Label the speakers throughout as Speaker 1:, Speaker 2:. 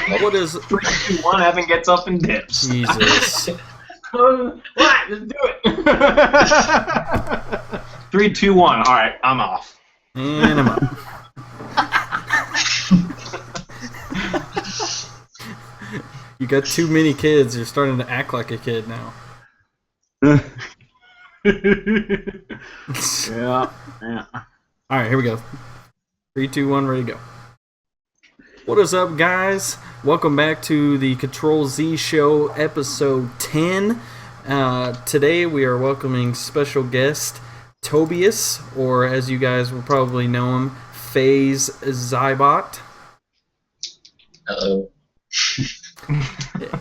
Speaker 1: What is
Speaker 2: 3, 2, 1? Evan gets up and dips.
Speaker 1: Jesus?
Speaker 2: What? Let's do it. 3, 2, 1. All right, I'm off.
Speaker 1: And I'm up. You got too many kids. You're starting to act like a kid now.
Speaker 2: Yeah.
Speaker 1: All right, here we go. 3, 2, 1, ready to go. What is up, guys? Welcome back to the Control+Z show, episode 10. Today we are welcoming special guest Tobias, or as you guys will probably know him, FaZe Zybot.
Speaker 3: Hello.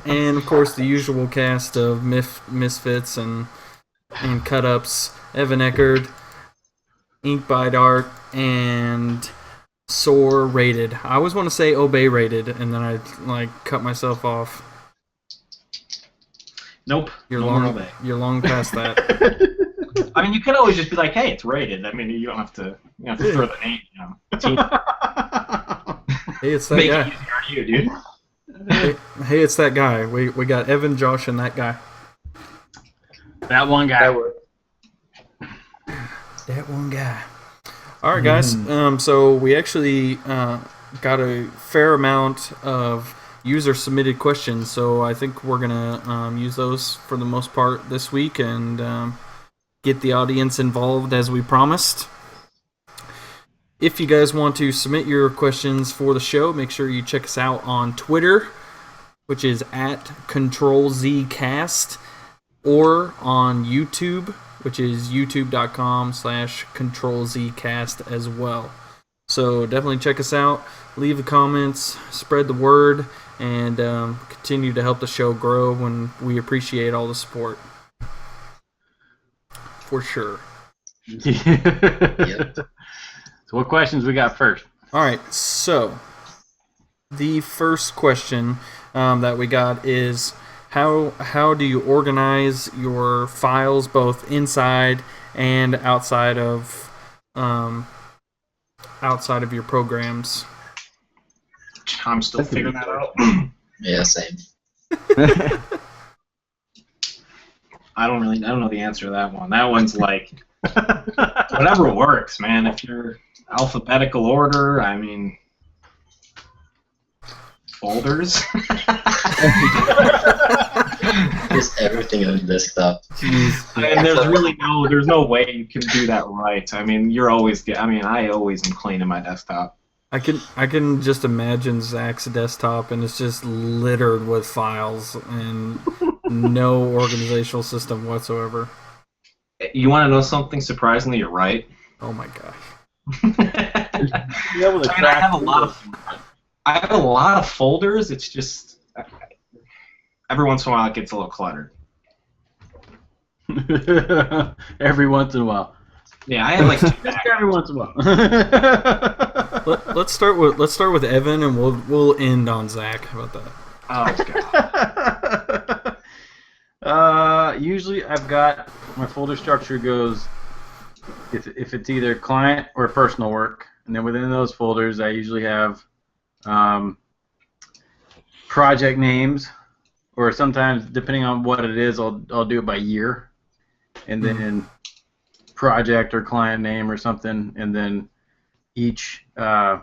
Speaker 1: And of course the usual cast of Misfits and Cut-Ups, Evan Eckerd, Ink by Dart, and Soar Rated. I always want to say Obey Rated, and then I cut myself off.
Speaker 2: Nope.
Speaker 1: You're
Speaker 2: no
Speaker 1: long.
Speaker 2: more Obey.
Speaker 1: You're long past that.
Speaker 2: I mean, you could always just be like, "Hey, it's rated." I mean, you don't have to. You have to throw the name. You know.
Speaker 1: Hey, it's that
Speaker 2: Make
Speaker 1: guy.
Speaker 2: it easier on you, dude.
Speaker 1: Hey, it's that guy. We got Evan, Josh, and that guy.
Speaker 2: That one guy.
Speaker 1: That one guy. All right, guys. So we actually got a fair amount of user-submitted questions, so I think we're gonna use those for the most part this week and get the audience involved as we promised. If you guys want to submit your questions for the show, make sure you check us out on Twitter, which is at Control+Z, or on YouTube, which is youtube.com/Control+Z as well. So definitely check us out, leave the comments, spread the word, and continue to help the show grow, and we appreciate all the support. For sure.
Speaker 2: Yep. So what questions we got first?
Speaker 1: All right, so the first question that we got is how do you organize your files both inside and outside of your programs?
Speaker 2: I'm still figuring that out.
Speaker 3: Yeah, same.
Speaker 2: I don't know the answer to that one. That one's like whatever works, man. If you're alphabetical order, I mean, folders.
Speaker 3: Just everything on the desktop.
Speaker 1: Jeez.
Speaker 2: I mean, there's no way you can do that right. I mean, I always am cleaning my desktop.
Speaker 1: I can just imagine Zach's desktop, and it's just littered with files and no organizational system whatsoever.
Speaker 2: You want to know something? Surprisingly, you're right.
Speaker 1: Oh my gosh.
Speaker 2: I have a lot of folders. It's just every once in a while it gets a little cluttered.
Speaker 4: Every once in a while.
Speaker 2: Yeah, I have like
Speaker 4: Just every once in a while.
Speaker 1: Let's start with Evan, and we'll end on Zach. How about that?
Speaker 2: Oh god.
Speaker 4: Usually I've got my folder structure goes if it's either client or personal work, and then within those folders I usually have project names, or sometimes depending on what it is I'll do it by year, and then project or client name or something, and then each a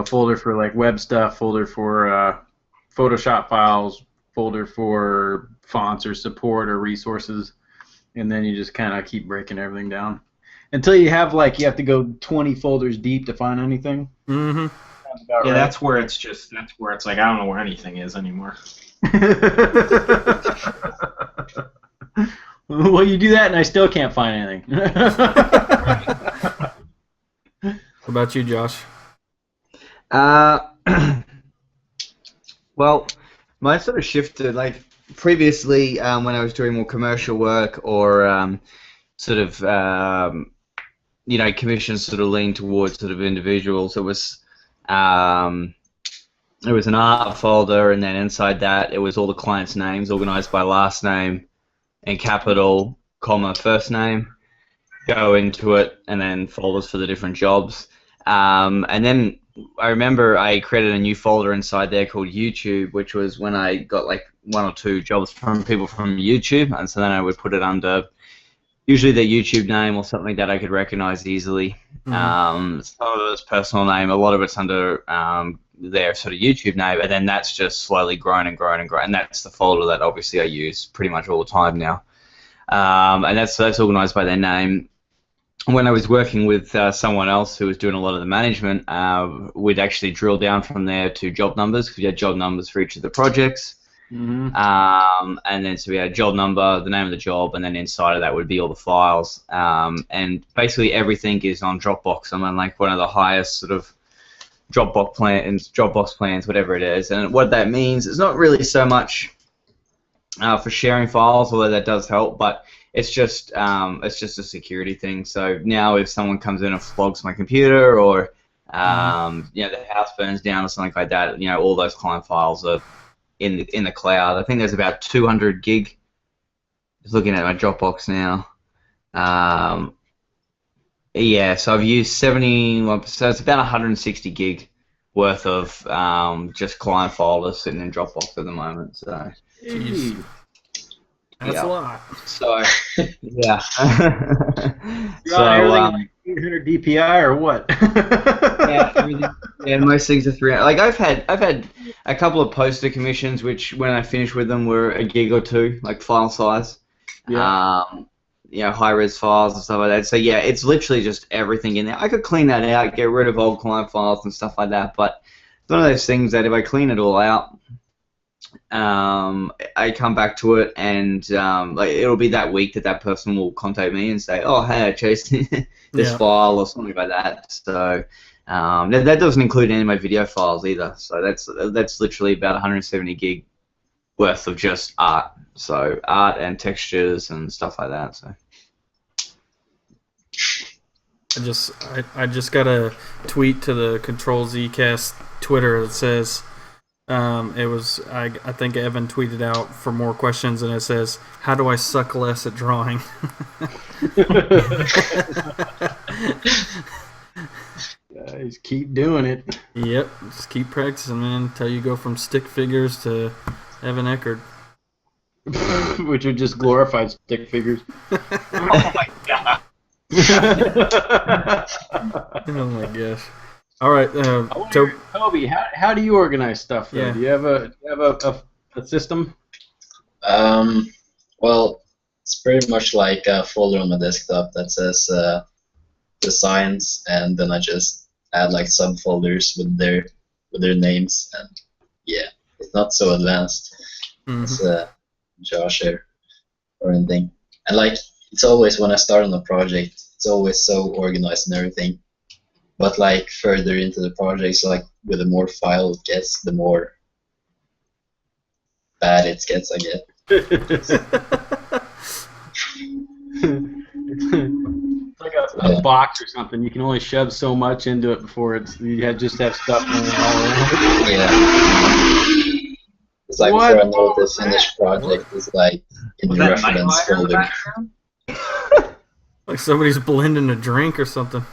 Speaker 4: folder for like web stuff, folder for Photoshop files, folder for fonts or support or resources, and then you just kind of keep breaking everything down until you have you have to go 20 folders deep to find anything.
Speaker 1: Mm-hmm.
Speaker 2: Yeah, that's where it's like I don't know where anything is anymore.
Speaker 4: Well, you do that and I still can't find anything.
Speaker 1: What about you, Josh?
Speaker 5: Well, mine sort of shifted. Like previously, when I was doing more commercial work or commissions sort of lean towards sort of individuals. It was an art folder, and then inside that, it was all the clients' names organized by last name and capital, comma, first name. Go into it, and then folders for the different jobs. And then I remember I created a new folder inside there called YouTube, which was when I got like 1 or 2 jobs from people from YouTube, and so then I would put it under usually their YouTube name or something that I could recognize easily. Some of it's personal name, a lot of it's under their sort of YouTube name, and then that's just slowly grown and grown and grown, and that's the folder that obviously I use pretty much all the time now. And that's organized by their name. When I was working with someone else who was doing a lot of the management, we'd actually drill down from there to job numbers, because we had job numbers for each of the projects. And then so we had a job number, the name of the job, and then inside of that would be all the files. And basically everything is on Dropbox. I'm on like one of the highest sort of Dropbox plans, whatever it is. And what that means is not really so much for sharing files, although that does help, but it's just a security thing. So now if someone comes in and flogs my computer, or you know, the house burns down or something like that, you know, all those client files are in the cloud. I think there's about 200 gig. Just looking at my Dropbox now. Yeah, so I've used 71%. So it's about 160 gig worth of just client folders sitting in Dropbox at the moment. So.
Speaker 1: Jeez. That's a lot.
Speaker 5: So, yeah.
Speaker 4: So, like 800 DPI or what?
Speaker 5: Yeah, everything. Yeah, most things are 300. Like I've had a couple of poster commissions, which when I finished with them were a gig or 2, like file size. Yeah. You know, high res files and stuff like that. So yeah, it's literally just everything in there. I could clean that out, get rid of old client files and stuff like that. But it's one of those things that if I clean it all out, I come back to it, and like it'll be that week that person will contact me and say, "Oh, hey, I chased this file," or something like that. So that doesn't include any of my video files either. So that's literally about 170 gig worth of just art. So art and textures and stuff like that. So
Speaker 1: I just got a tweet to the Control+Z cast Twitter that says. It was I think Evan tweeted out for more questions, and it says, "How do I suck less at drawing?"
Speaker 4: Just keep doing it.
Speaker 1: Yep, just keep practicing, man, until you go from stick figures to Evan Eckert.
Speaker 4: Which are just glorified stick figures.
Speaker 2: Oh my god.
Speaker 1: Oh my gosh. All right,
Speaker 4: Toby, how do you organize stuff? Though?
Speaker 1: Yeah.
Speaker 4: Do you have a system?
Speaker 3: Well, it's pretty much like a folder on my desktop that says designs, and then I just add like subfolders with their names, and yeah, it's not so advanced as Josh or anything. And like it's always when I start on a project, it's always so organized and everything. But like further into the projects, like with the more file it gets, the more bad it gets, I guess.
Speaker 4: It's like a box or something. You can only shove so much into it before just have stuff running all around.
Speaker 3: Yeah. It's like before I know the finished project is like in the reference folder.
Speaker 1: like somebody's blending a drink or something.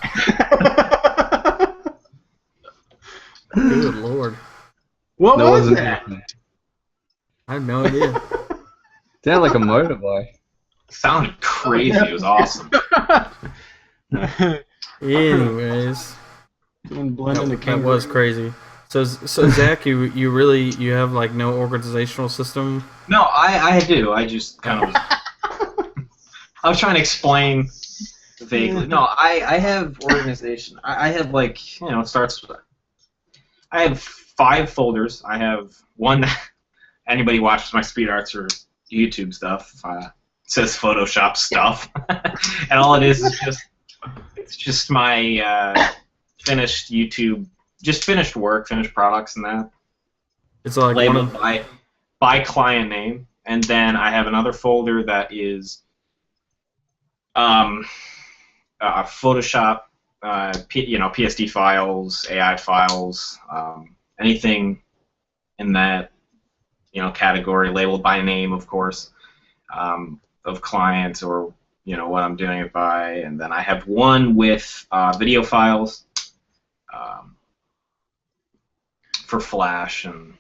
Speaker 1: Good lord.
Speaker 4: What was that?
Speaker 1: I have no idea.
Speaker 5: Sounded like a motorbike.
Speaker 2: Sounded crazy. It was awesome.
Speaker 1: Anyways,
Speaker 4: that
Speaker 1: was crazy. So Zach, you have like no organizational system?
Speaker 2: No, I do. I just kind of. I was trying to explain vaguely. No, I have organization. I have like it starts. I have 5 folders. I have one. Anybody watches my speed arts or YouTube stuff says Photoshop stuff, and all it is just my finished YouTube, just finished work, finished products, and that. It's like labeled by client name, and then I have another folder that is Photoshop. PSD files, AI files, anything in that category labeled by name, of course, of clients or what I'm doing it by, and then I have one with video files, for Flash and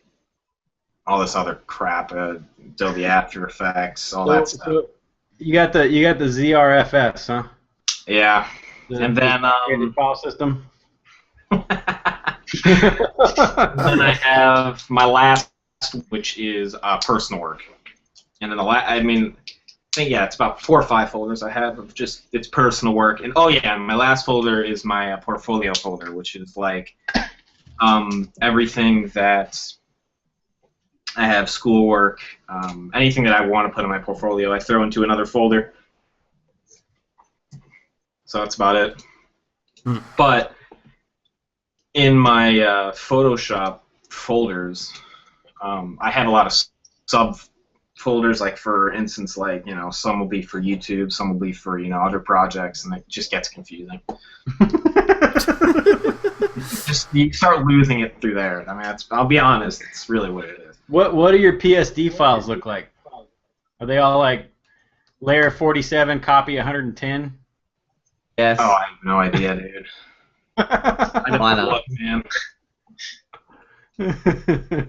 Speaker 2: all this other crap, Adobe After Effects, all that stuff.
Speaker 4: So you got the ZRFS, huh?
Speaker 2: Yeah, and then
Speaker 4: the file system.
Speaker 2: then I have my last, which is personal work, and then I think it's about 4 or 5 folders I have of just it's personal work, and my last folder is my portfolio folder, which is like everything that I have, schoolwork, anything that I want to put in my portfolio, I throw into another folder. So that's about it. But in my Photoshop folders, I have a lot of subfolders. Like for instance, like some will be for YouTube, some will be for other projects, and it just gets confusing. Just you start losing it through there. I mean, I'll be honest, it's really what it is.
Speaker 4: What do your PSD files look like? Are they all like layer 47, copy 110?
Speaker 5: Yes.
Speaker 2: Oh, I have no idea, dude. I don't
Speaker 5: Why not?
Speaker 2: look, man.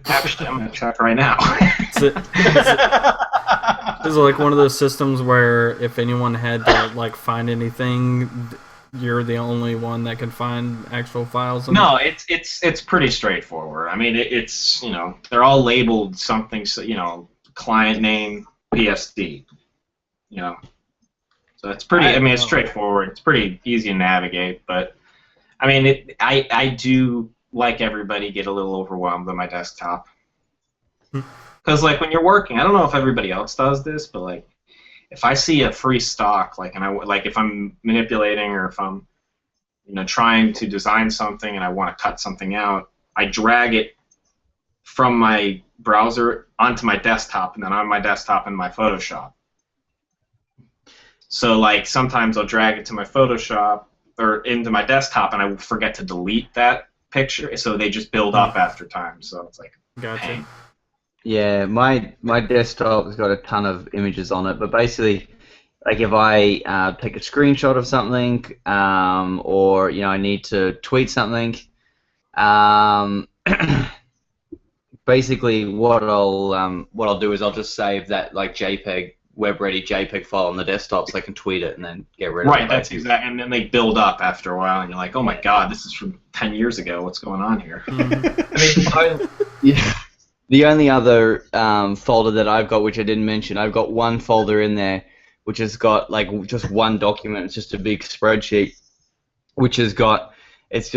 Speaker 2: Actually, I'm gonna check right now.
Speaker 1: Is it like one of those systems where if anyone had to like find anything, you're the only one that can find actual files?
Speaker 2: No, it's pretty straightforward. I mean, it's they're all labeled something. So client name, PSD. So it's pretty. I mean, it's straightforward. It's pretty easy to navigate. But I mean, I do, like everybody, get a little overwhelmed on my desktop. Because like when you're working, I don't know if everybody else does this, but like if I see a free stock, like if I'm manipulating or if I'm trying to design something and I want to cut something out, I drag it from my browser onto my desktop, and then on my desktop in my Photoshop. So like sometimes I'll drag it to my Photoshop or into my desktop, and I forget to delete that picture, so they just build up after time. So it's like
Speaker 1: Gotcha.
Speaker 2: pain.
Speaker 5: Yeah, my desktop has got a ton of images on it, but basically, like if I take a screenshot of something, or I need to tweet something, basically what I'll do is I'll just save that like JPEG, web-ready JPEG file on the desktop so I can tweet it and then get rid of it.
Speaker 2: Right, that's exactly, and then they build up after a while, and you're like, oh my god, this is from 10 years ago. What's going on here?
Speaker 5: Yeah. The only other folder that I've got, which I didn't mention, I've got one folder in there which has got like just one document. It's just a big spreadsheet, which has got, I think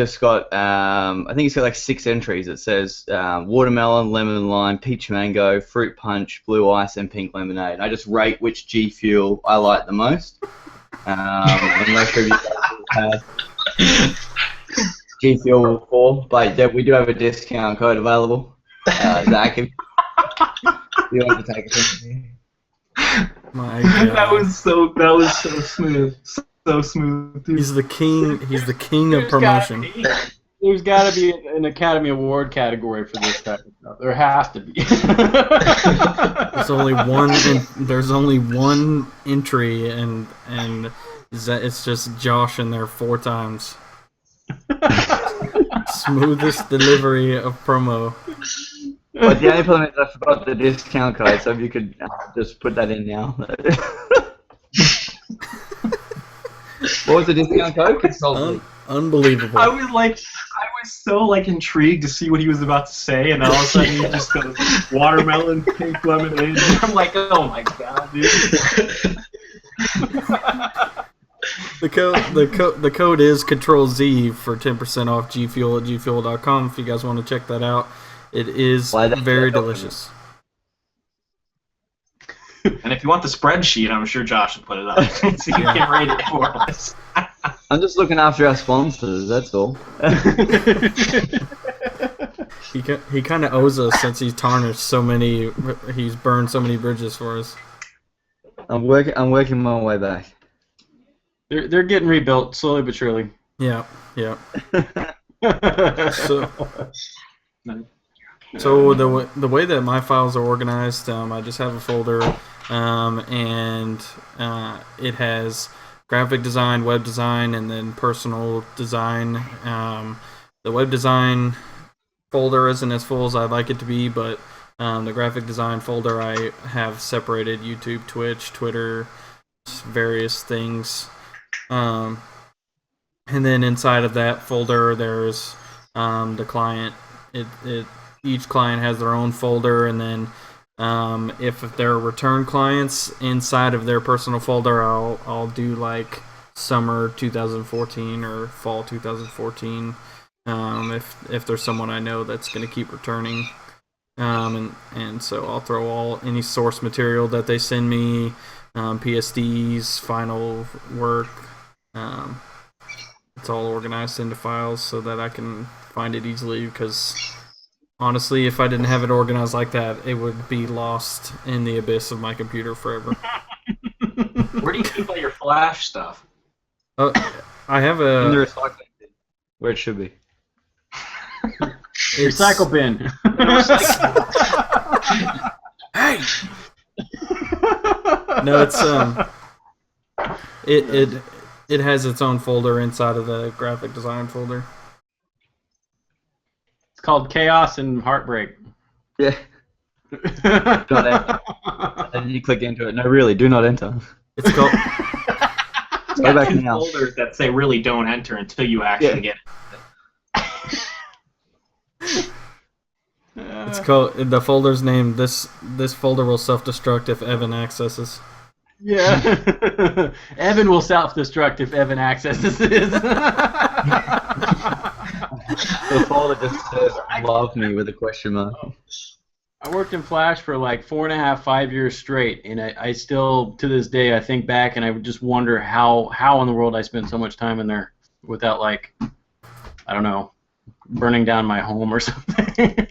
Speaker 5: it's got like 6 entries. It says watermelon, lemon lime, peach mango, fruit punch, blue ice, and pink lemonade. I just rate which G Fuel I like the most. And most of you guys have G Fuel 4, but we do have a discount code available. Zach, if you want to take it.
Speaker 1: My God.
Speaker 2: That was so smooth. So smooth, dude.
Speaker 1: He's the king. He's the king of promotion.
Speaker 4: There's got to be an Academy Award category for this type of stuff. There has to be.
Speaker 1: There's only one entry, and it's just Josh in there 4 times. Smoothest delivery of promo.
Speaker 5: But the only problem is I forgot the discount code, so if you could just put that in now. What was the discount code? Consult me.
Speaker 1: Unbelievable.
Speaker 2: I was so intrigued to see what he was about to say, and all of a sudden he just goes watermelon, pink lemonade. I'm like, oh my god, dude.
Speaker 1: The code is Ctrl+Z for 10% off G Fuel at gfuel.com if you guys want to check that out. It is very delicious.
Speaker 2: And if you want the spreadsheet, I'm sure Josh will put it up so you can rate it for us.
Speaker 5: I'm just looking after our sponsors, that's all.
Speaker 1: He kind of owes us since he's burned so many bridges for us.
Speaker 5: I'm working my way back.
Speaker 4: They're getting rebuilt slowly but surely.
Speaker 1: Yeah. So the way that my files are organized, I just have a folder, and it has graphic design, web design, and then personal design. The web design folder isn't as full as I'd like it to be, but the graphic design folder I have separated YouTube, Twitch, Twitter, various things. And then inside of that folder, there's the client. Each client has their own folder, and then if they're return clients, inside of their personal folder, I'll do like summer 2014 or fall 2014. If there's someone I know that's going to keep returning, and so I'll throw any source material that they send me, PSDs, final work. It's all organized into files so that I can find it easily, because honestly, if I didn't have it organized like that, it would be lost in the abyss of my computer forever.
Speaker 2: Where do you keep all your Flash stuff?
Speaker 1: I have
Speaker 5: In the
Speaker 1: a...
Speaker 5: recycling bin, where it should be.
Speaker 4: Recycle bin.
Speaker 1: Hey! No, it's it has its own folder inside of the graphic design folder.
Speaker 4: It's called Chaos and Heartbreak.
Speaker 5: Yeah. Not enter. And you click into it. No, really, do not enter.
Speaker 1: It's called...
Speaker 5: Go back
Speaker 2: Two
Speaker 5: now.
Speaker 2: folders that say really don't enter until you actually get it.
Speaker 1: It's called... The folder's named... This folder will self-destruct if Evan accesses.
Speaker 4: Yeah. Evan will self-destruct if Evan accesses this.
Speaker 5: The folder just says "love me" with a question mark.
Speaker 4: I worked in Flash for like 4.5, 5 years straight, and I still, to this day, I think back and I would just wonder how in the world I spent so much time in there without, like, I don't know, burning down my home or something.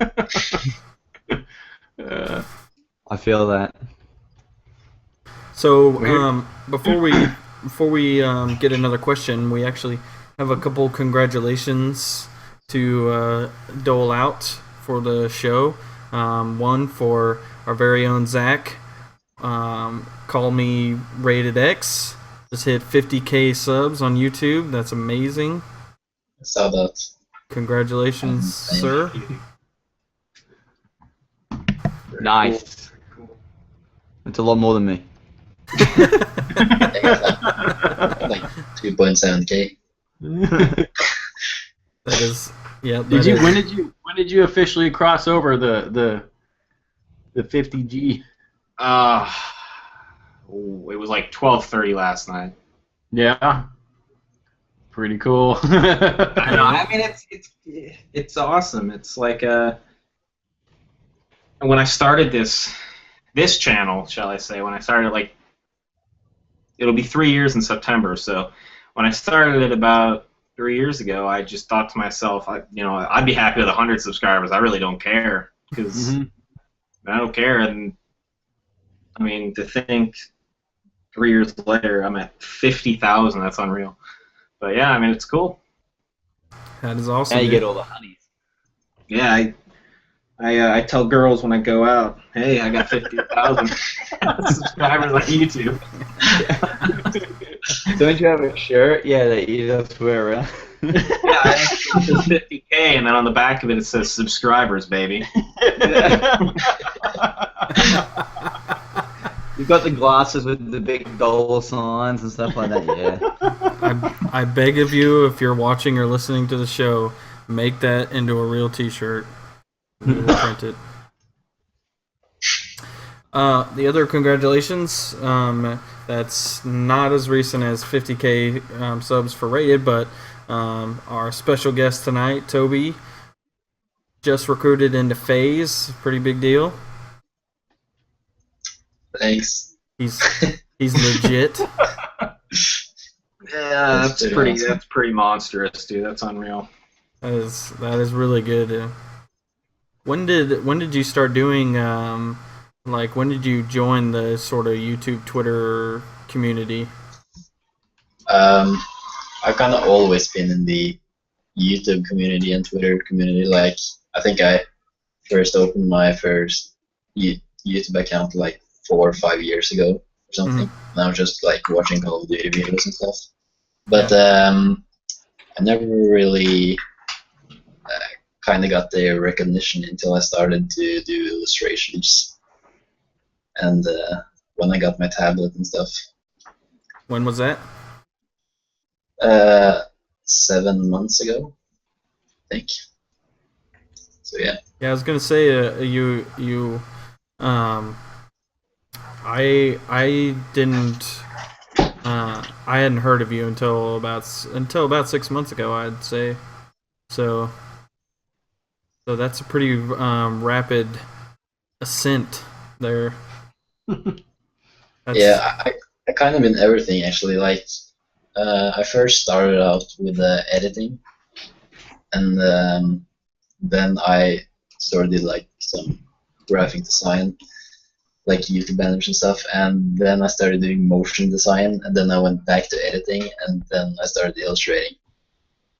Speaker 5: I feel that.
Speaker 1: So before we get another question, we actually have a couple congratulations to dole out for the show. One for our very own Zach. Call me Rated X. Just hit 50K subs on YouTube. That's amazing.
Speaker 3: I saw that.
Speaker 1: Congratulations, sir.
Speaker 5: Nice. That's a lot more than me.
Speaker 3: I got like 2.7K.
Speaker 1: That is, yeah.
Speaker 4: When did you officially cross over the 50G?
Speaker 2: It was like 12:30 last night.
Speaker 4: Yeah. Pretty cool.
Speaker 2: I know. I mean, it's awesome. It's like when I started this channel, shall I say, when I started, like, it'll be 3 years in September. So when I started it about 3 years ago, I just thought to myself, I'd be happy with 100 subscribers. I really don't care, because I don't care. And I mean, to think 3 years later I'm at 50,000, that's unreal. But yeah, I mean, it's cool.
Speaker 1: That is awesome.
Speaker 5: Now you get all the honeys.
Speaker 2: Yeah, I tell girls when I go out, hey, I got 50,000 subscribers on YouTube.
Speaker 5: Don't you have a shirt? Yeah, that you just wear around.
Speaker 2: Yeah, it says 50K, and then on the back of it says subscribers, baby.
Speaker 5: You've got the glasses with the big dollar signs and stuff like that, yeah.
Speaker 1: I beg of you, if you're watching or listening to the show, make that into a real T-shirt. We will print it. The other congratulations, that's not as recent as 50K subs for Rated, but our special guest tonight, Toby, just recruited into FaZe. Pretty big deal.
Speaker 3: Thanks.
Speaker 1: He's legit.
Speaker 2: Yeah,
Speaker 3: That's pretty awesome.
Speaker 2: That's pretty monstrous, dude. That's unreal.
Speaker 1: That is really good. When did you start doing like, when did you join the sort of YouTube, Twitter community?
Speaker 3: I've kind of always been in the YouTube community and Twitter community. Like, I think I first opened my first YouTube account like 4 or 5 years ago or something. And I was just like watching Call of Duty videos and stuff. But I never really kind of got the recognition until I started to do illustrations. And when I got my tablet and stuff.
Speaker 1: When was that?
Speaker 3: 7 months ago, I think. So yeah.
Speaker 1: Yeah, I was gonna say I didn't I hadn't heard of you until about 6 months ago, I'd say. So that's a pretty rapid ascent there.
Speaker 3: Yeah, I kind of in everything actually. Like, I first started out with editing, and then I started like some graphic design, like YouTube banners and stuff, and then I started doing motion design, and then I went back to editing, and then I started illustrating.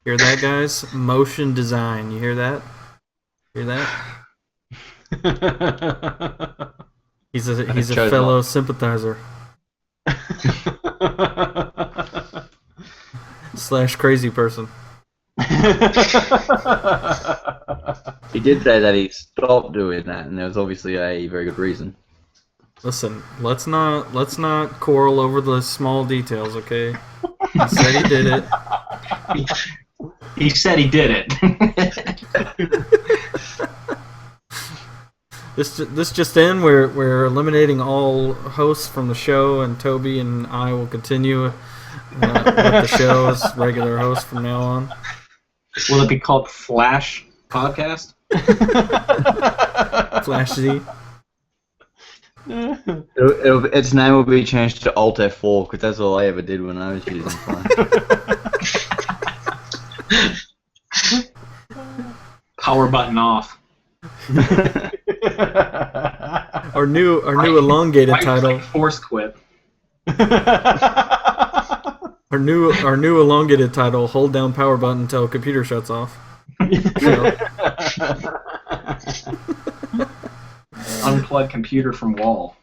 Speaker 1: Hear that, guys? Motion design. You hear that? Hear that? He's a fellow sympathizer. / crazy person.
Speaker 5: He did say that he stopped doing that, and there was obviously a very good reason.
Speaker 1: Listen, let's not quarrel over the small details, okay? He said he did it.
Speaker 2: He said he did it.
Speaker 1: This just in, we're eliminating all hosts from the show, and Toby and I will continue with the show as regular hosts from now on.
Speaker 2: Will it be called Flash Podcast?
Speaker 1: Flash Z.
Speaker 5: Its name will be changed to Alt F4 because that's all I ever did when I was using Flash.
Speaker 2: Power button off.
Speaker 1: Our new elongated title.
Speaker 2: Force quit.
Speaker 1: Our new elongated title. Hold down power button until computer shuts off.
Speaker 2: Unplug computer from wall.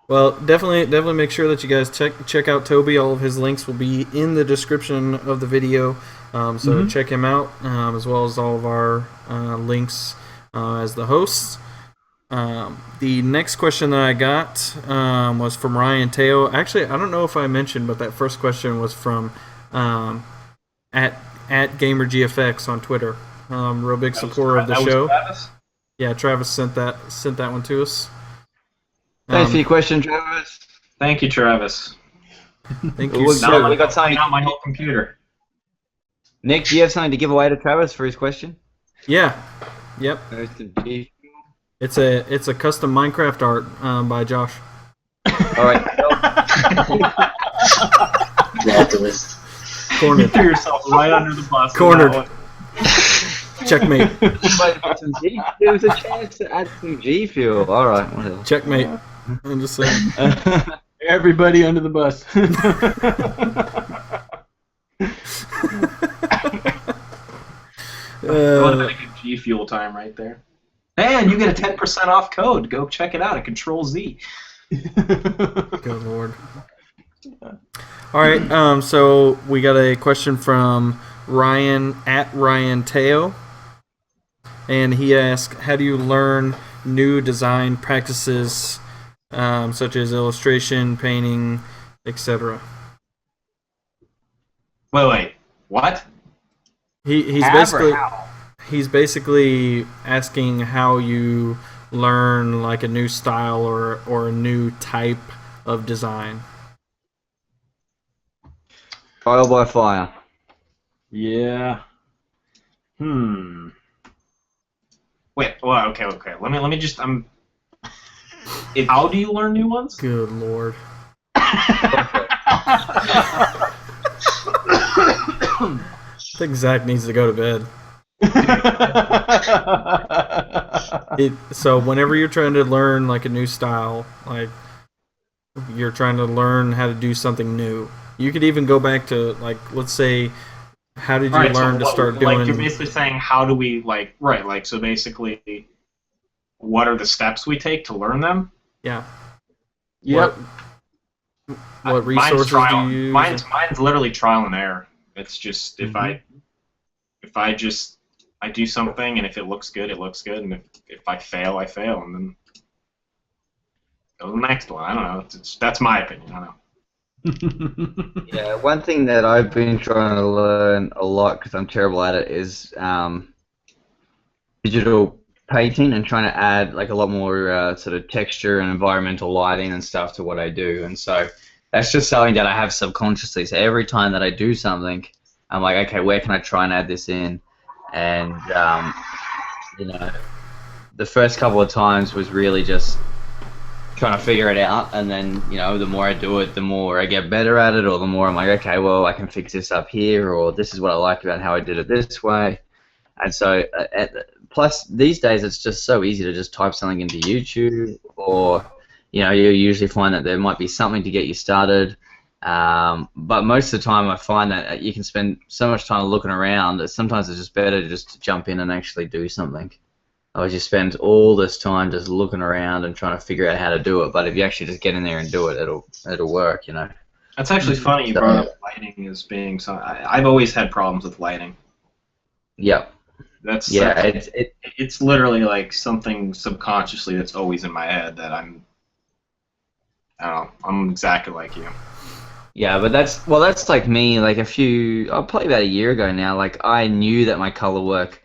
Speaker 1: Well, definitely make sure that you guys check out Toby. All of his links will be in the description of the video. So check him out, as well as all of our links as the hosts. The next question that I got was from Ryan Teo. Actually, I don't know if I mentioned, but that first question was from at GamerGFX on Twitter. Real big supporter of the show.
Speaker 2: Travis?
Speaker 1: Yeah, Travis sent that one to us.
Speaker 5: Thanks for your question, Travis.
Speaker 2: Thank you, Travis.
Speaker 1: Thank you.
Speaker 2: Now
Speaker 5: we got something.
Speaker 2: Out my whole computer.
Speaker 5: Nick, do you have something to give away to Travis for his question?
Speaker 1: Yeah. Yep.
Speaker 5: All
Speaker 1: It's a custom Minecraft art by Josh.
Speaker 5: right.
Speaker 1: Cornered.
Speaker 2: You threw yourself right under the bus.
Speaker 1: Cornered. Checkmate.
Speaker 5: There was a chance to add some G fuel. All right. Whatever.
Speaker 1: Checkmate. I'm just saying.
Speaker 4: Everybody under the bus.
Speaker 2: That would have been a good G Fuel time right there. And you get a 10% off code. Go check it out at Control+Z.
Speaker 1: Good lord. All right. So we got a question from Ryan at Ryan Teo, and he asked, "How do you learn new design practices, such as illustration, painting, etc.?"
Speaker 2: Wait. What?
Speaker 1: He's basically asking how you learn like a new style or a new type of design.
Speaker 5: Trial by fire.
Speaker 4: Yeah.
Speaker 2: Wait. Well, okay. Let me just. How do you learn new ones?
Speaker 1: Good lord. I think Zach needs to go to bed. So whenever you're trying to learn like a new style, like you're trying to learn how to do something new, you could even go back to, like, let's say, how did you learn to start doing?
Speaker 2: Like, you're basically saying, how do we so basically, what are the steps we take to learn them?
Speaker 1: Yeah.
Speaker 4: Yep.
Speaker 1: What resources do you use?
Speaker 2: Mine's literally trial and error. It's just if I just I do something, and if it looks good, it looks good, and if I fail, I fail, and then go to the next one. I don't know. That's my opinion. I don't know.
Speaker 5: Yeah, one thing that I've been trying to learn a lot because I'm terrible at it is digital painting and trying to add like a lot more sort of texture and environmental lighting and stuff to what I do. And so that's just something that I have subconsciously. So every time that I do something, I'm like, okay, where can I try and add this in? And you know, the first couple of times was really just trying to figure it out, and then the more I do it, the more I get better at it, or the more I'm like, okay, well, I can fix this up here, or this is what I like about how I did it this way. And so plus these days it's just so easy to just type something into YouTube, or you usually find that there might be something to get you started, but most of the time I find that you can spend so much time looking around that sometimes it's just better to just jump in and actually do something. Or you spend all this time just looking around and trying to figure out how to do it. But if you actually just get in there and do it, it'll work,
Speaker 2: That's actually funny you brought up lighting as being something. I've always had problems with lighting.
Speaker 5: Yep.
Speaker 2: It's literally like something subconsciously that's always in my head that I don't know. I'm exactly like you.
Speaker 5: Yeah, but that's like me. Like probably about a year ago now. Like I knew that my color work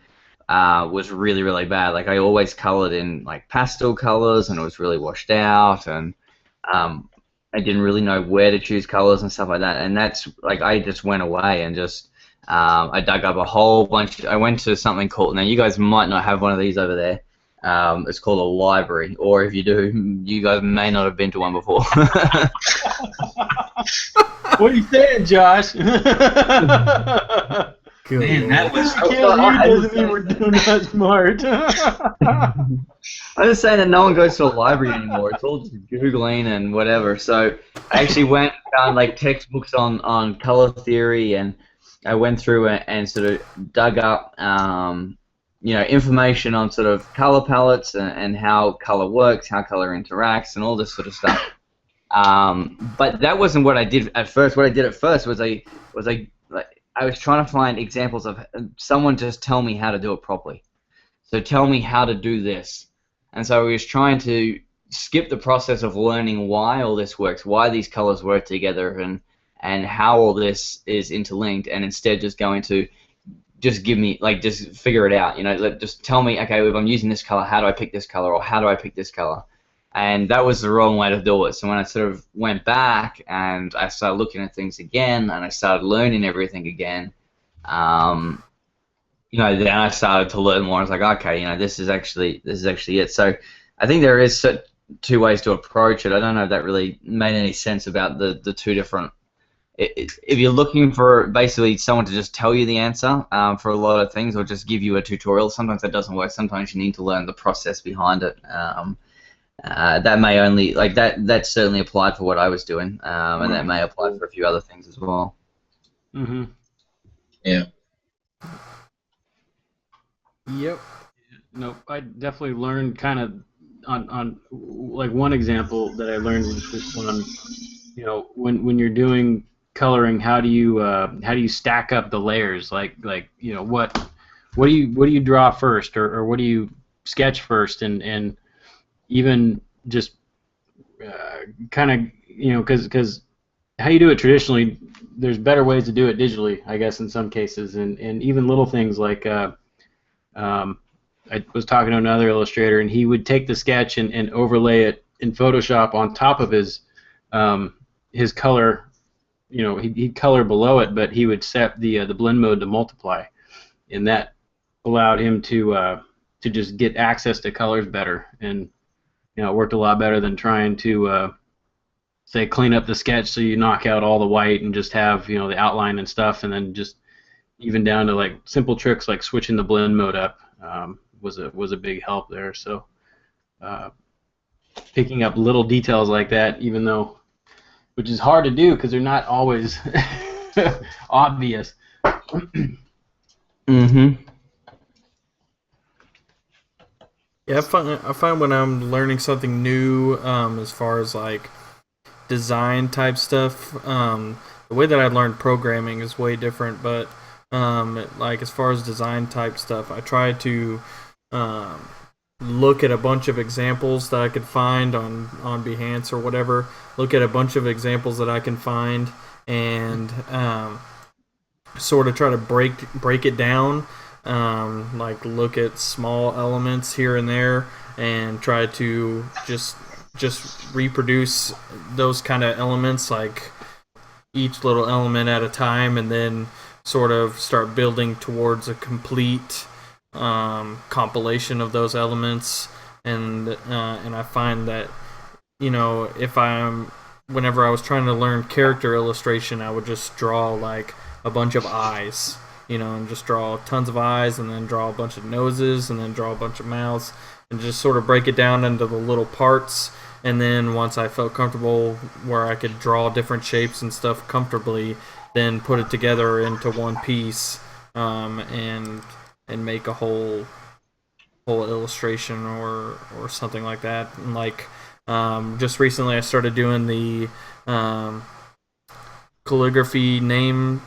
Speaker 5: was really, really bad. Like I always colored in like pastel colors, and it was really washed out, and I didn't really know where to choose colors and stuff like that. And that's like I just went away and just I dug up a whole bunch. I went to something called, now you guys might not have one of these over there. It's called a library, or if you do, you guys may not have been to one before.
Speaker 4: What are you saying, Josh?
Speaker 2: Man, that was.
Speaker 4: Doesn't mean we're doing that smart.
Speaker 5: I'm just saying that no one goes to a library anymore. It's all just Googling and whatever. So I actually went and found like textbooks on color theory, and I went through and sort of dug up information on sort of color palettes and how color works, how color interacts, and all this sort of stuff. But that wasn't what I did at first. What I did at first was I was trying to find examples of someone just tell me how to do it properly. So tell me how to do this. And so I was trying to skip the process of learning why all this works, why these colors work together, and how all this is interlinked, and instead just going to just give me, like, just figure it out. Just tell me, okay, if I'm using this color, how do I pick this color, or how do I pick this color? And that was the wrong way to do it. So when I sort of went back and I started looking at things again, and I started learning everything again, then I started to learn more. I was like, okay, this is actually it. So I think there is two ways to approach it. I don't know if that really made any sense about the two different. If you're looking for basically someone to just tell you the answer for a lot of things, or just give you a tutorial, sometimes that doesn't work. Sometimes you need to learn the process behind it. That may only that certainly applied for what I was doing, and that may apply for a few other things as well.
Speaker 4: Mm-hmm.
Speaker 3: Yeah.
Speaker 1: Yep.
Speaker 4: No, I definitely learned kind of on like one example that I learned was this one. When you're doing coloring, how do you stack up the layers? Like what do you draw first, or what do you sketch first, and even just kind of because how you do it traditionally, there's better ways to do it digitally, I guess, in some cases, and even little things like I was talking to another illustrator, and he would take the sketch and overlay it in Photoshop on top of his color. He'd color below it, but he would set the blend mode to multiply, and that allowed him to just get access to colors better, and it worked a lot better than trying to say clean up the sketch so you knock out all the white and just have the outline and stuff, and then just even down to like simple tricks like switching the blend mode up was a big help there. So picking up little details like that, which is hard to do because they're not always obvious.
Speaker 5: Mm-hmm.
Speaker 1: Yeah, I find when I'm learning something new, as far as like design type stuff, the way that I learned programming is way different. But like as far as design type stuff, I try to look at a bunch of examples that I could find on Behance or whatever. Look at a bunch of examples that I can find, and sort of try to break it down. Like look at small elements here and there, and try to just reproduce those kind of elements, like each little element at a time, and then sort of start building towards a complete compilation of those elements. And I find that, whenever I was trying to learn character illustration, I would just draw like a bunch of eyes, and just draw tons of eyes, and then draw a bunch of noses, and then draw a bunch of mouths, and just sort of break it down into the little parts. And then once I felt comfortable where I could draw different shapes and stuff comfortably, then put it together into one piece, and make a whole illustration or something like that. And like just recently, I started doing the calligraphy name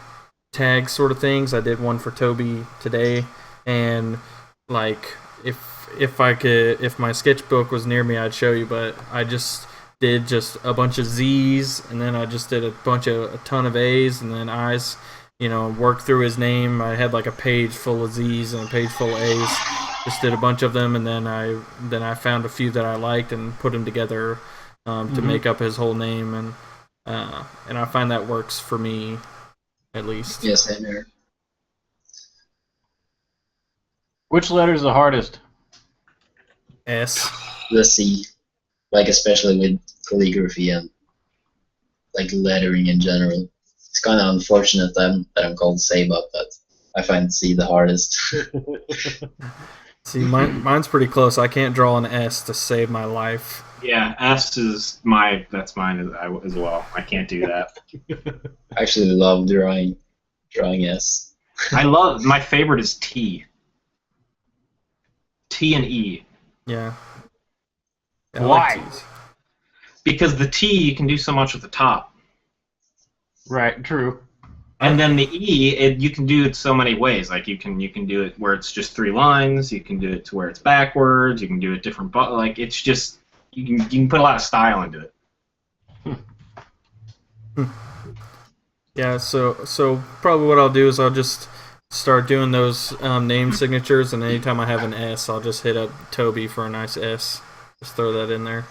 Speaker 1: tag sort of things. I did one for Toby today, and like if my sketchbook was near me, I'd show you, but I just did just a bunch of Z's, and then I just did a ton of A's, and then I's, worked through his name. I had like a page full of Z's and a page full of A's. Just did a bunch of them, and then I found a few that I liked and put them together to make up his whole name, and I find that works for me, at least.
Speaker 3: Yes, same here.
Speaker 4: Which letter is the hardest?
Speaker 1: S.
Speaker 3: The C, like especially with calligraphy and like lettering in general. It's kind of unfortunate that I'm called Seba, but I find C the hardest.
Speaker 1: See, mine's pretty close. I can't draw an S to save my life.
Speaker 2: Yeah, that's mine as well. I can't do that.
Speaker 3: I actually love drawing S.
Speaker 2: My favorite is T. T and E.
Speaker 1: Yeah.
Speaker 4: Why?
Speaker 1: Like T's.
Speaker 2: Because the T, you can do so much with the top.
Speaker 4: Right, true.
Speaker 2: And then the E, you can do it so many ways. Like you can do it where it's just 3 lines. You can do it to where it's backwards. You can do it different, but like it's just you can put a lot of style into it.
Speaker 1: Yeah. So probably what I'll do is I'll just start doing those name signatures, and anytime I have an S, I'll just hit up Toby for a nice S. Just throw that in there.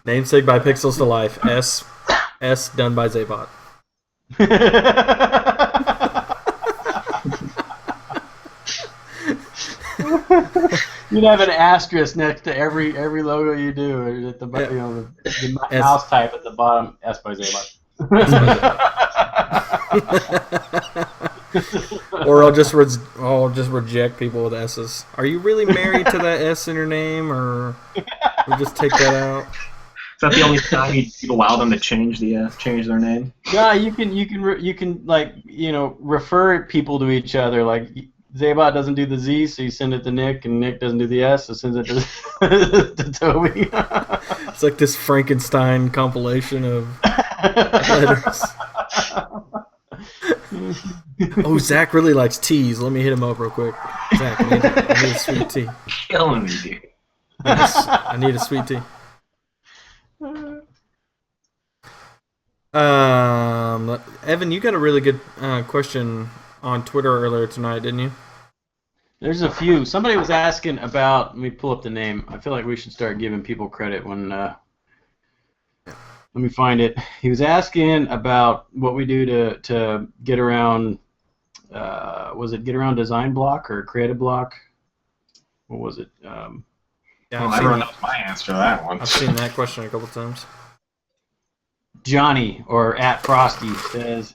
Speaker 1: Namesake by Pixels to Life. S done by Zabot.
Speaker 4: You'd have an asterisk next to every logo you do, or at the the mouse type at the bottom. S by Zabot.
Speaker 1: Or I'll just reject people with S's. Are you really married to that S in your name, or we'll just take that out?
Speaker 2: Is that the only time you allow them to change their name?
Speaker 4: No, you can like refer people to each other. Like Zabot doesn't do the Z, so you send it to Nick, and Nick doesn't do the S, so sends it to Toby.
Speaker 1: It's like this Frankenstein compilation of letters. Oh, Zach really likes teas. Let me hit him up real quick. Zach, I need a sweet tea.
Speaker 2: Killing me, dude.
Speaker 1: I need a sweet tea. Evan, you got a really good question on Twitter earlier tonight, didn't you?
Speaker 4: There's a few. Somebody was asking about. Let me pull up the name. I feel like we should start giving people credit when. Let me find it. He was asking about what we do to get around. Was it get around design block or creative block? What was it?
Speaker 1: Yeah,
Speaker 2: well, everyone knows my answer to that one.
Speaker 1: I've seen that question a couple times.
Speaker 4: Johnny or at Frosty says,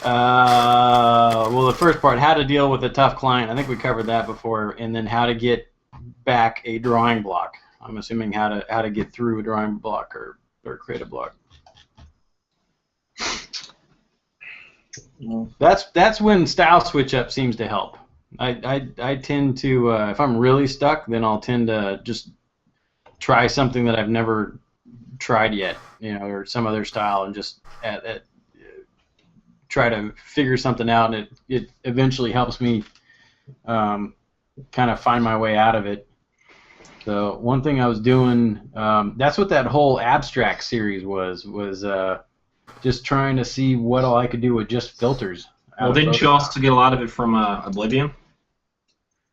Speaker 4: well, the first part, how to deal with a tough client. I think we covered that before, and then how to get back a drawing block. I'm assuming how to get through a drawing block or create a block. That's when style switch up seems to help. I tend to if I'm really stuck, then I'll tend to just try something that I've never tried yet, or some other style, and just try to figure something out, and it eventually helps me kind of find my way out of it. So one thing I was doing, that's what that whole abstract series was just trying to see what all I could do with just filters.
Speaker 2: Well, didn't you also get a lot of it from Oblivion?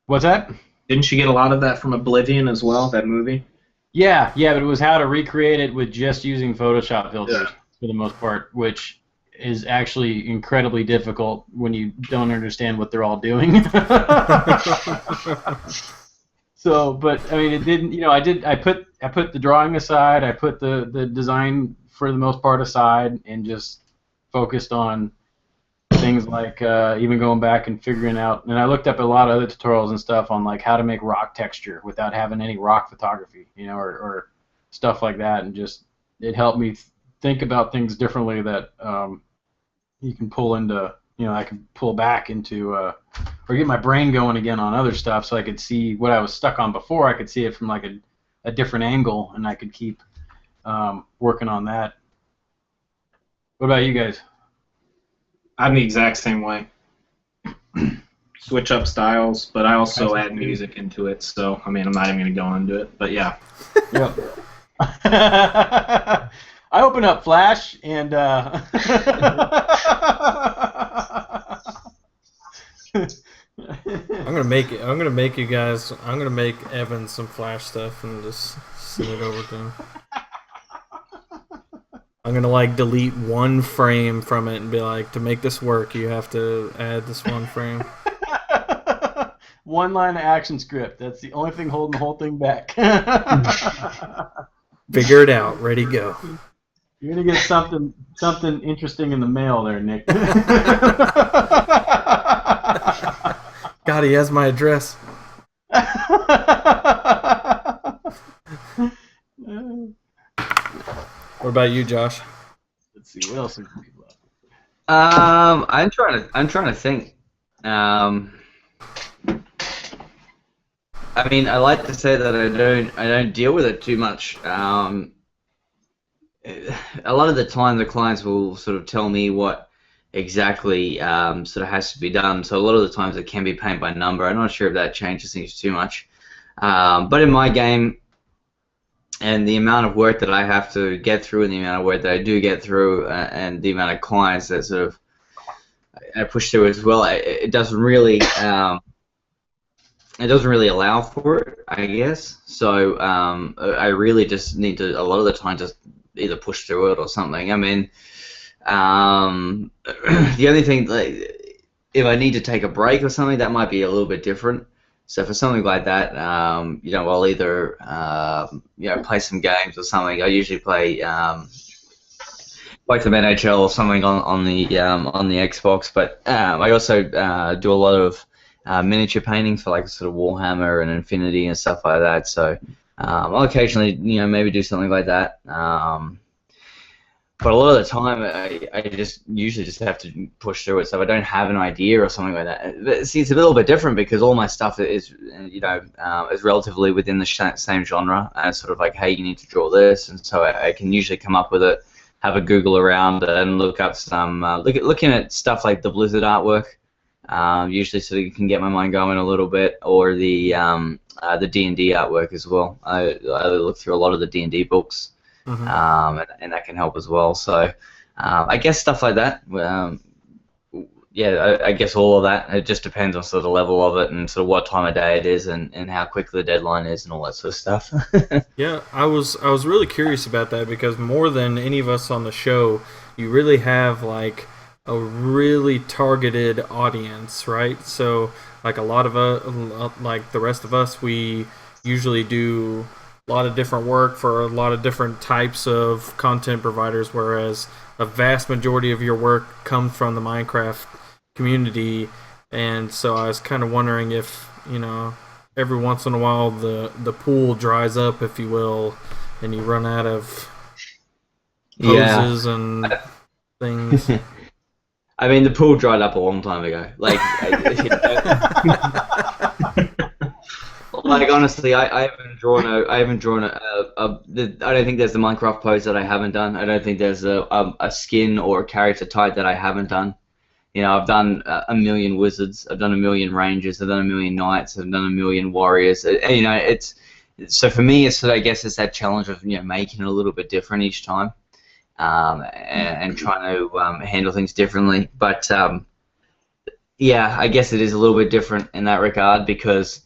Speaker 4: What's that?
Speaker 2: Didn't you get a lot of that from Oblivion as well, that movie?
Speaker 4: Yeah, but it was how to recreate it with just using Photoshop filters for the most part, which is actually incredibly difficult when you don't understand what they're all doing. So, but I mean, it didn't. I put the drawing aside. I put the design for the most part aside, and just focused on things like even going back and figuring out. And I looked up a lot of other tutorials and stuff on like how to make rock texture without having any rock photography, or stuff like that, and just it helped me think about things differently that you can pull into. I could pull back into, or get my brain going again on other stuff, so I could see what I was stuck on before. I could see it from like a different angle, and I could keep working on that. What about you guys?
Speaker 2: I'm the exact same way. Switch up styles, but I also add music into it. So I mean, I'm not even going to go into it, but yeah.
Speaker 4: Yep. I open up Flash and
Speaker 1: I'm gonna make Evan some Flash stuff and just send it over to him. I'm gonna like delete one frame from it and be like, to make this work, you have to add this one frame.
Speaker 4: One line of action script. That's the only thing holding the whole thing back.
Speaker 1: Figure it out. Ready, go.
Speaker 4: You're gonna get something interesting in the mail there, Nick.
Speaker 1: God, he has my address. What about you, Josh?
Speaker 4: Let's see, what else are people up?
Speaker 5: I'm trying to think. I mean, I like to say that I don't deal with it too much. A lot of the time, the clients will sort of tell me what exactly sort of has to be done. So a lot of the times it can be paint by number. I'm not sure if that changes things too much. But in my game, and the amount of work that I have to get through, and the amount of work that I do get through, and the amount of clients that sort of I push through as well, it doesn't really allow for it, I guess. So I really just need to, a lot of the time, just either push through it or something. I mean, the only thing, like, if I need to take a break or something, that might be a little bit different. So for something like that, I'll either play some games or something. I usually play some NHL or something on the Xbox. But I also do a lot of miniature painting for like sort of Warhammer and Infinity and stuff like that. So I'll occasionally maybe do something like that. But a lot of the time, I usually just have to push through it. So if I don't have an idea or something like that. But see, it's a little bit different because all my stuff is relatively within the same genre. And it's sort of like, hey, you need to draw this, and so I can usually come up with it, have a Google around, and look up some looking at stuff like the Blizzard artwork. Usually, so you can get my mind going a little bit, or the D&D artwork as well. I look through a lot of the D&D books. Mm-hmm. And that can help as well. So I guess stuff like that. I guess all of that. It just depends on sort of the level of it and sort of what time of day it is and how quick the deadline is and all that sort of stuff.
Speaker 1: Yeah, I was really curious about that because more than any of us on the show, you really have like a really targeted audience, right? So like a lot of like the rest of us, we usually do a lot of different work for a lot of different types of content providers, whereas a vast majority of your work comes from the Minecraft community. And so I was kind of wondering if, every once in a while the pool dries up, if you will, and you run out of poses and things.
Speaker 5: I mean, the pool dried up a long time ago. Like, like honestly, I haven't drawn I don't think there's a Minecraft pose that I haven't done. I don't think there's a skin or a character type that I haven't done. You know, I've done a million wizards, I've done a million rangers, I've done a million knights, I've done a million warriors. You know, it's so for me, it's I guess it's that challenge of making it a little bit different each time, and trying to handle things differently. But yeah, I guess it is a little bit different in that regard because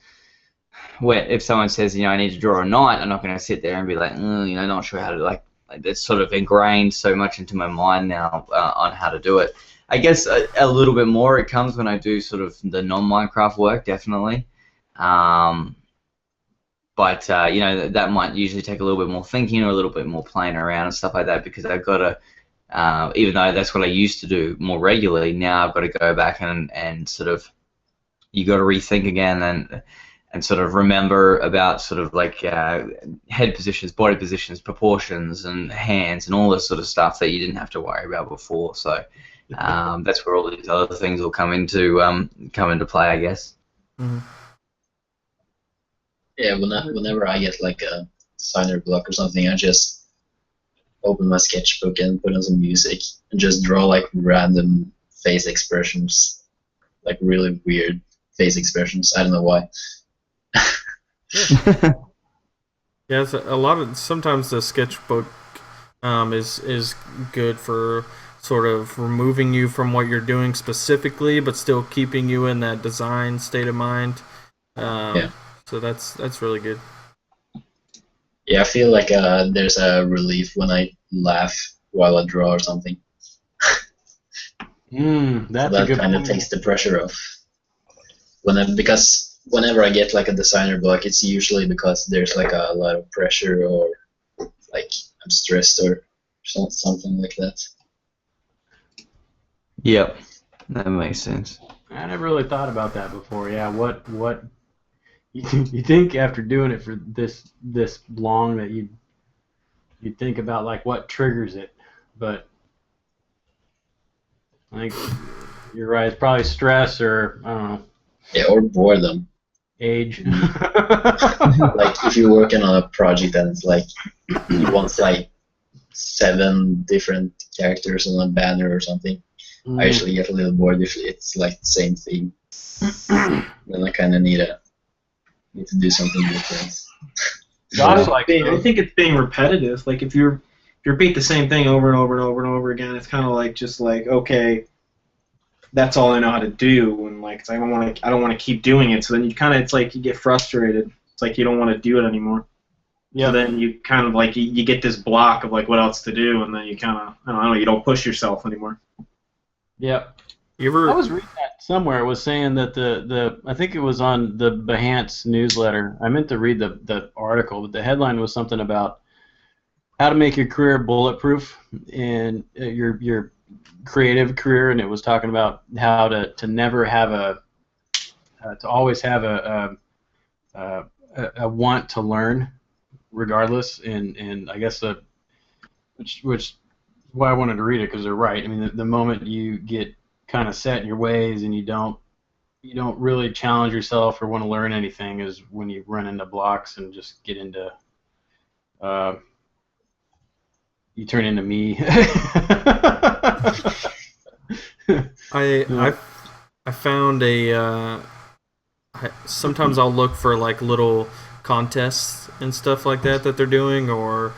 Speaker 5: if someone says, I need to draw a knight, I'm not going to sit there and be like, not sure how to, like it's sort of ingrained so much into my mind now on how to do it. I guess a little bit more it comes when I do sort of the non-Minecraft work, definitely. But that might usually take a little bit more thinking or a little bit more playing around and stuff like that because I've got to, even though that's what I used to do more regularly, now I've got to go back and sort of, you got to rethink again and sort of remember about sort of like head positions, body positions, proportions, and hands, and all this sort of stuff that you didn't have to worry about before. So that's where all these other things will come into play, I guess.
Speaker 1: Mm-hmm.
Speaker 3: Yeah, whenever I get like a designer block or something, I just open my sketchbook and put on some music and just draw like random face expressions, like really weird face expressions. I don't know why.
Speaker 1: Yeah, it's sometimes the sketchbook is good for sort of removing you from what you're doing specifically, but still keeping you in that design state of mind.
Speaker 3: Yeah.
Speaker 1: So that's really good.
Speaker 3: Yeah, I feel like there's a relief when I laugh while I draw or something.
Speaker 4: That's
Speaker 3: so
Speaker 4: a good
Speaker 3: that kind of takes the pressure off. Because whenever I get like a designer block, it's usually because there's like a lot of pressure or like I'm stressed or something like that.
Speaker 5: Yep, that makes sense.
Speaker 4: I never really thought about that before. Yeah, what you think after doing it for this long that you think about like what triggers it, but I think you're right. It's probably stress or I don't know.
Speaker 3: Yeah, or boredom.
Speaker 4: Age.
Speaker 3: Like if you're working on a project and it's like you want like 7 different characters on a banner or something, I usually get a little bored if it's like the same thing. Then I kind of need to do something different.
Speaker 2: I think it's being repetitive. Like if you repeat the same thing over and over and over and over again, it's kind of like just like okay, that's all I know how to do, and like I don't want to keep doing it. So then it's like you get frustrated. It's like you don't want to do it anymore. Yeah. So then you kind of like you get this block of like what else to do, and then you kind of I don't know, you don't push yourself anymore.
Speaker 4: Yep.
Speaker 1: I
Speaker 4: was reading that somewhere. It was saying that the I think it was on the Behance newsletter. I meant to read the article, but the headline was something about how to make your career bulletproof in your creative career, and it was talking about how to never have to always have a want to learn, regardless. And I guess which is why I wanted to read it because they're right. I mean, the moment you get kind of set in your ways and you don't really challenge yourself or want to learn anything is when you run into blocks and just get into you turn into me.
Speaker 1: I found sometimes I'll look for like little contests and stuff like that they're doing, or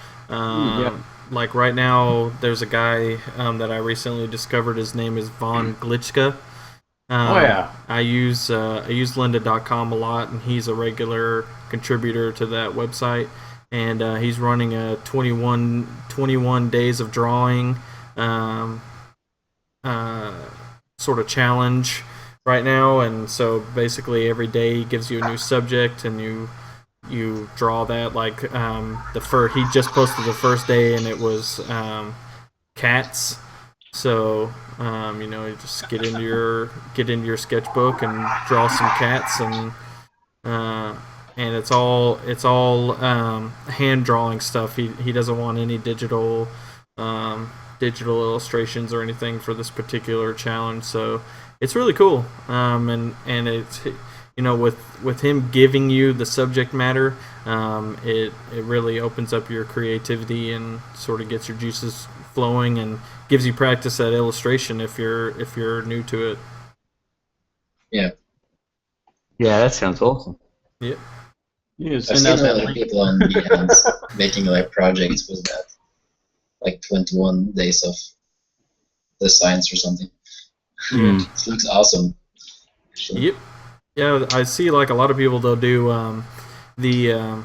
Speaker 1: like right now there's a guy that I recently discovered. His name is Von Glitchka. I use lynda.com a lot, and he's a regular contributor to that website, and he's running a 21 days of drawing sort of challenge right now. And so basically every day he gives you a new subject and you draw that. Like he just posted the first day and it was cats. So you just get into your sketchbook and draw some cats, and it's all hand drawing stuff. He doesn't want any digital illustrations or anything for this particular challenge, so it's really cool. And with him giving you the subject matter, it really opens up your creativity and sort of gets your juices flowing and gives you practice at illustration if you're new to it.
Speaker 3: Yeah.
Speaker 5: Yeah, that sounds awesome.
Speaker 1: Yep.
Speaker 4: You
Speaker 3: I've
Speaker 4: send
Speaker 3: seen
Speaker 4: out that
Speaker 3: other
Speaker 4: link.
Speaker 3: people on Behance making like projects with that, like 21 days of designs or something.
Speaker 5: Hmm.
Speaker 3: It looks awesome. Actually.
Speaker 1: Yep. Yeah, I see like a lot of people they'll do the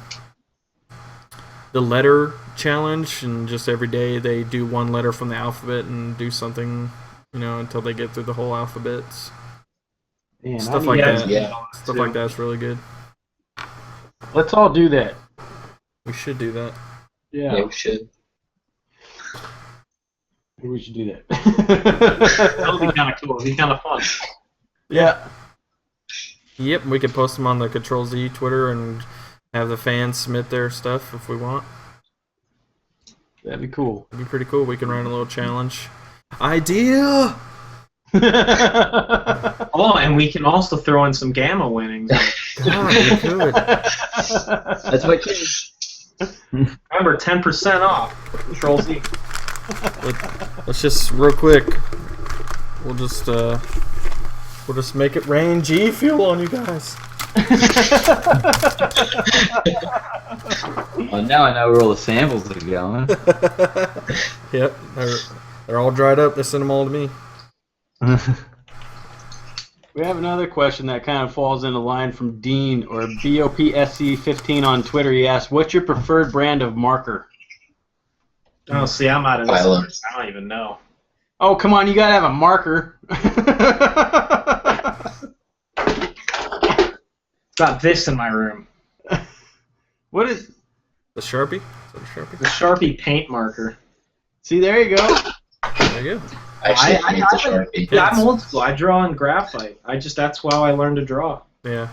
Speaker 1: letter challenge, and just every day they do one letter from the alphabet and do something, until they get through the whole alphabets.
Speaker 4: Man,
Speaker 1: Stuff
Speaker 4: I
Speaker 1: like
Speaker 4: need
Speaker 3: that.
Speaker 4: to
Speaker 3: Yeah.
Speaker 4: do all
Speaker 1: Stuff
Speaker 4: too.
Speaker 1: like that's really good.
Speaker 4: Let's all do that.
Speaker 1: We should do that.
Speaker 3: Yeah, we should.
Speaker 4: Maybe we should do that.
Speaker 2: That'll be kind of cool. It'll be kind of fun.
Speaker 4: Yeah.
Speaker 1: Yep, we could post them on the Ctrl+Z Twitter and have the fans submit their stuff if we want.
Speaker 4: That'd be cool.
Speaker 1: It'd be pretty cool. We can run a little challenge. Idea!
Speaker 2: Oh, and we can also throw in some gamma winnings.
Speaker 1: God, we could.
Speaker 5: That's what
Speaker 2: Remember, 10% off. Control+Z.
Speaker 1: Let's just real quick. We'll just make it rain G Fuel on you guys.
Speaker 5: Well, now I know where all the samples are going.
Speaker 1: Yep, they're all dried up. They sent them all to me.
Speaker 4: We have another question that kind of falls into line from Dean, or BOPSC15 on Twitter. He asked, what's your preferred brand of marker?
Speaker 2: Oh, see, I'm out of this.
Speaker 3: Violence.
Speaker 2: I don't even know.
Speaker 4: Oh, come on, you gotta have a marker.
Speaker 2: Got this in my room.
Speaker 4: What is...
Speaker 1: The Sharpie? Is that a Sharpie?
Speaker 2: The Sharpie paint marker.
Speaker 4: See, there you go.
Speaker 1: There you go.
Speaker 3: I actually hate the Sharpie.
Speaker 2: Yeah, I'm old school. I draw in graphite. That's how I learned to draw.
Speaker 1: Yeah.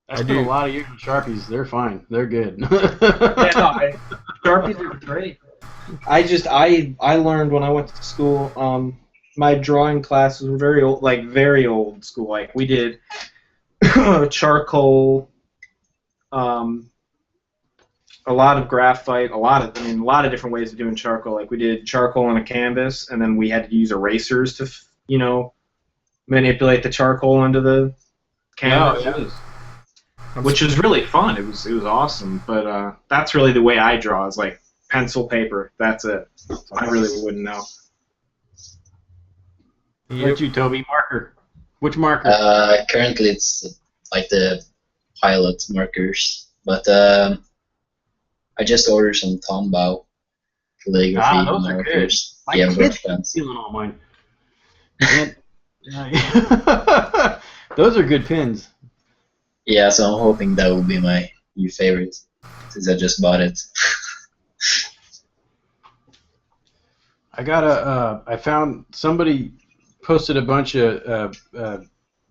Speaker 4: I spent a lot of years with Sharpies. They're fine. They're good.
Speaker 2: Sharpies are great. I learned when I went to school. My drawing classes were very old school. Like we did charcoal, a lot of graphite, a lot of different ways of doing charcoal. Like we did charcoal on a canvas, and then we had to use erasers to manipulate the charcoal into the canvas. Which was really fun. It was awesome. But that's really the way I draw. Is like pencil, paper. That's it. So I really wouldn't know.
Speaker 4: What about you, Toby? Marker. Which marker?
Speaker 3: Currently, it's like the pilot markers, but I just ordered some Tombow calligraphy
Speaker 4: those are
Speaker 3: markers.
Speaker 4: good.
Speaker 3: Yeah,
Speaker 4: My
Speaker 3: brush
Speaker 4: kid's
Speaker 3: pens.
Speaker 4: stealing all mine. Those are good pins.
Speaker 3: Yeah, so I'm hoping that will be my new favorite since I just bought it.
Speaker 4: I found somebody posted a bunch of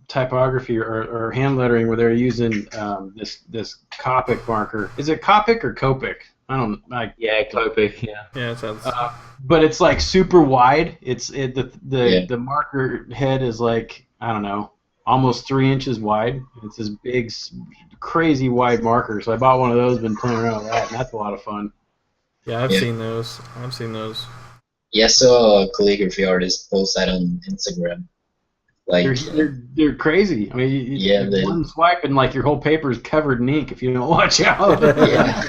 Speaker 4: typography or hand lettering where they're using this Copic marker. Is it Copic or Copic? I don't know.
Speaker 5: Yeah, Copic. Yeah.
Speaker 1: Yeah, it sounds.
Speaker 4: But it's like super wide. The marker head is like, I don't know, almost 3 inches wide. It's this big, crazy wide marker. So I bought one of those. Been playing around with that, and that's a lot of fun.
Speaker 1: Yeah, I've seen those.
Speaker 3: Yeah, I saw a calligraphy artist post that on Instagram. Like
Speaker 4: They're crazy. I mean, one swipe and like your whole paper is covered in ink if you don't watch out.
Speaker 3: Yeah.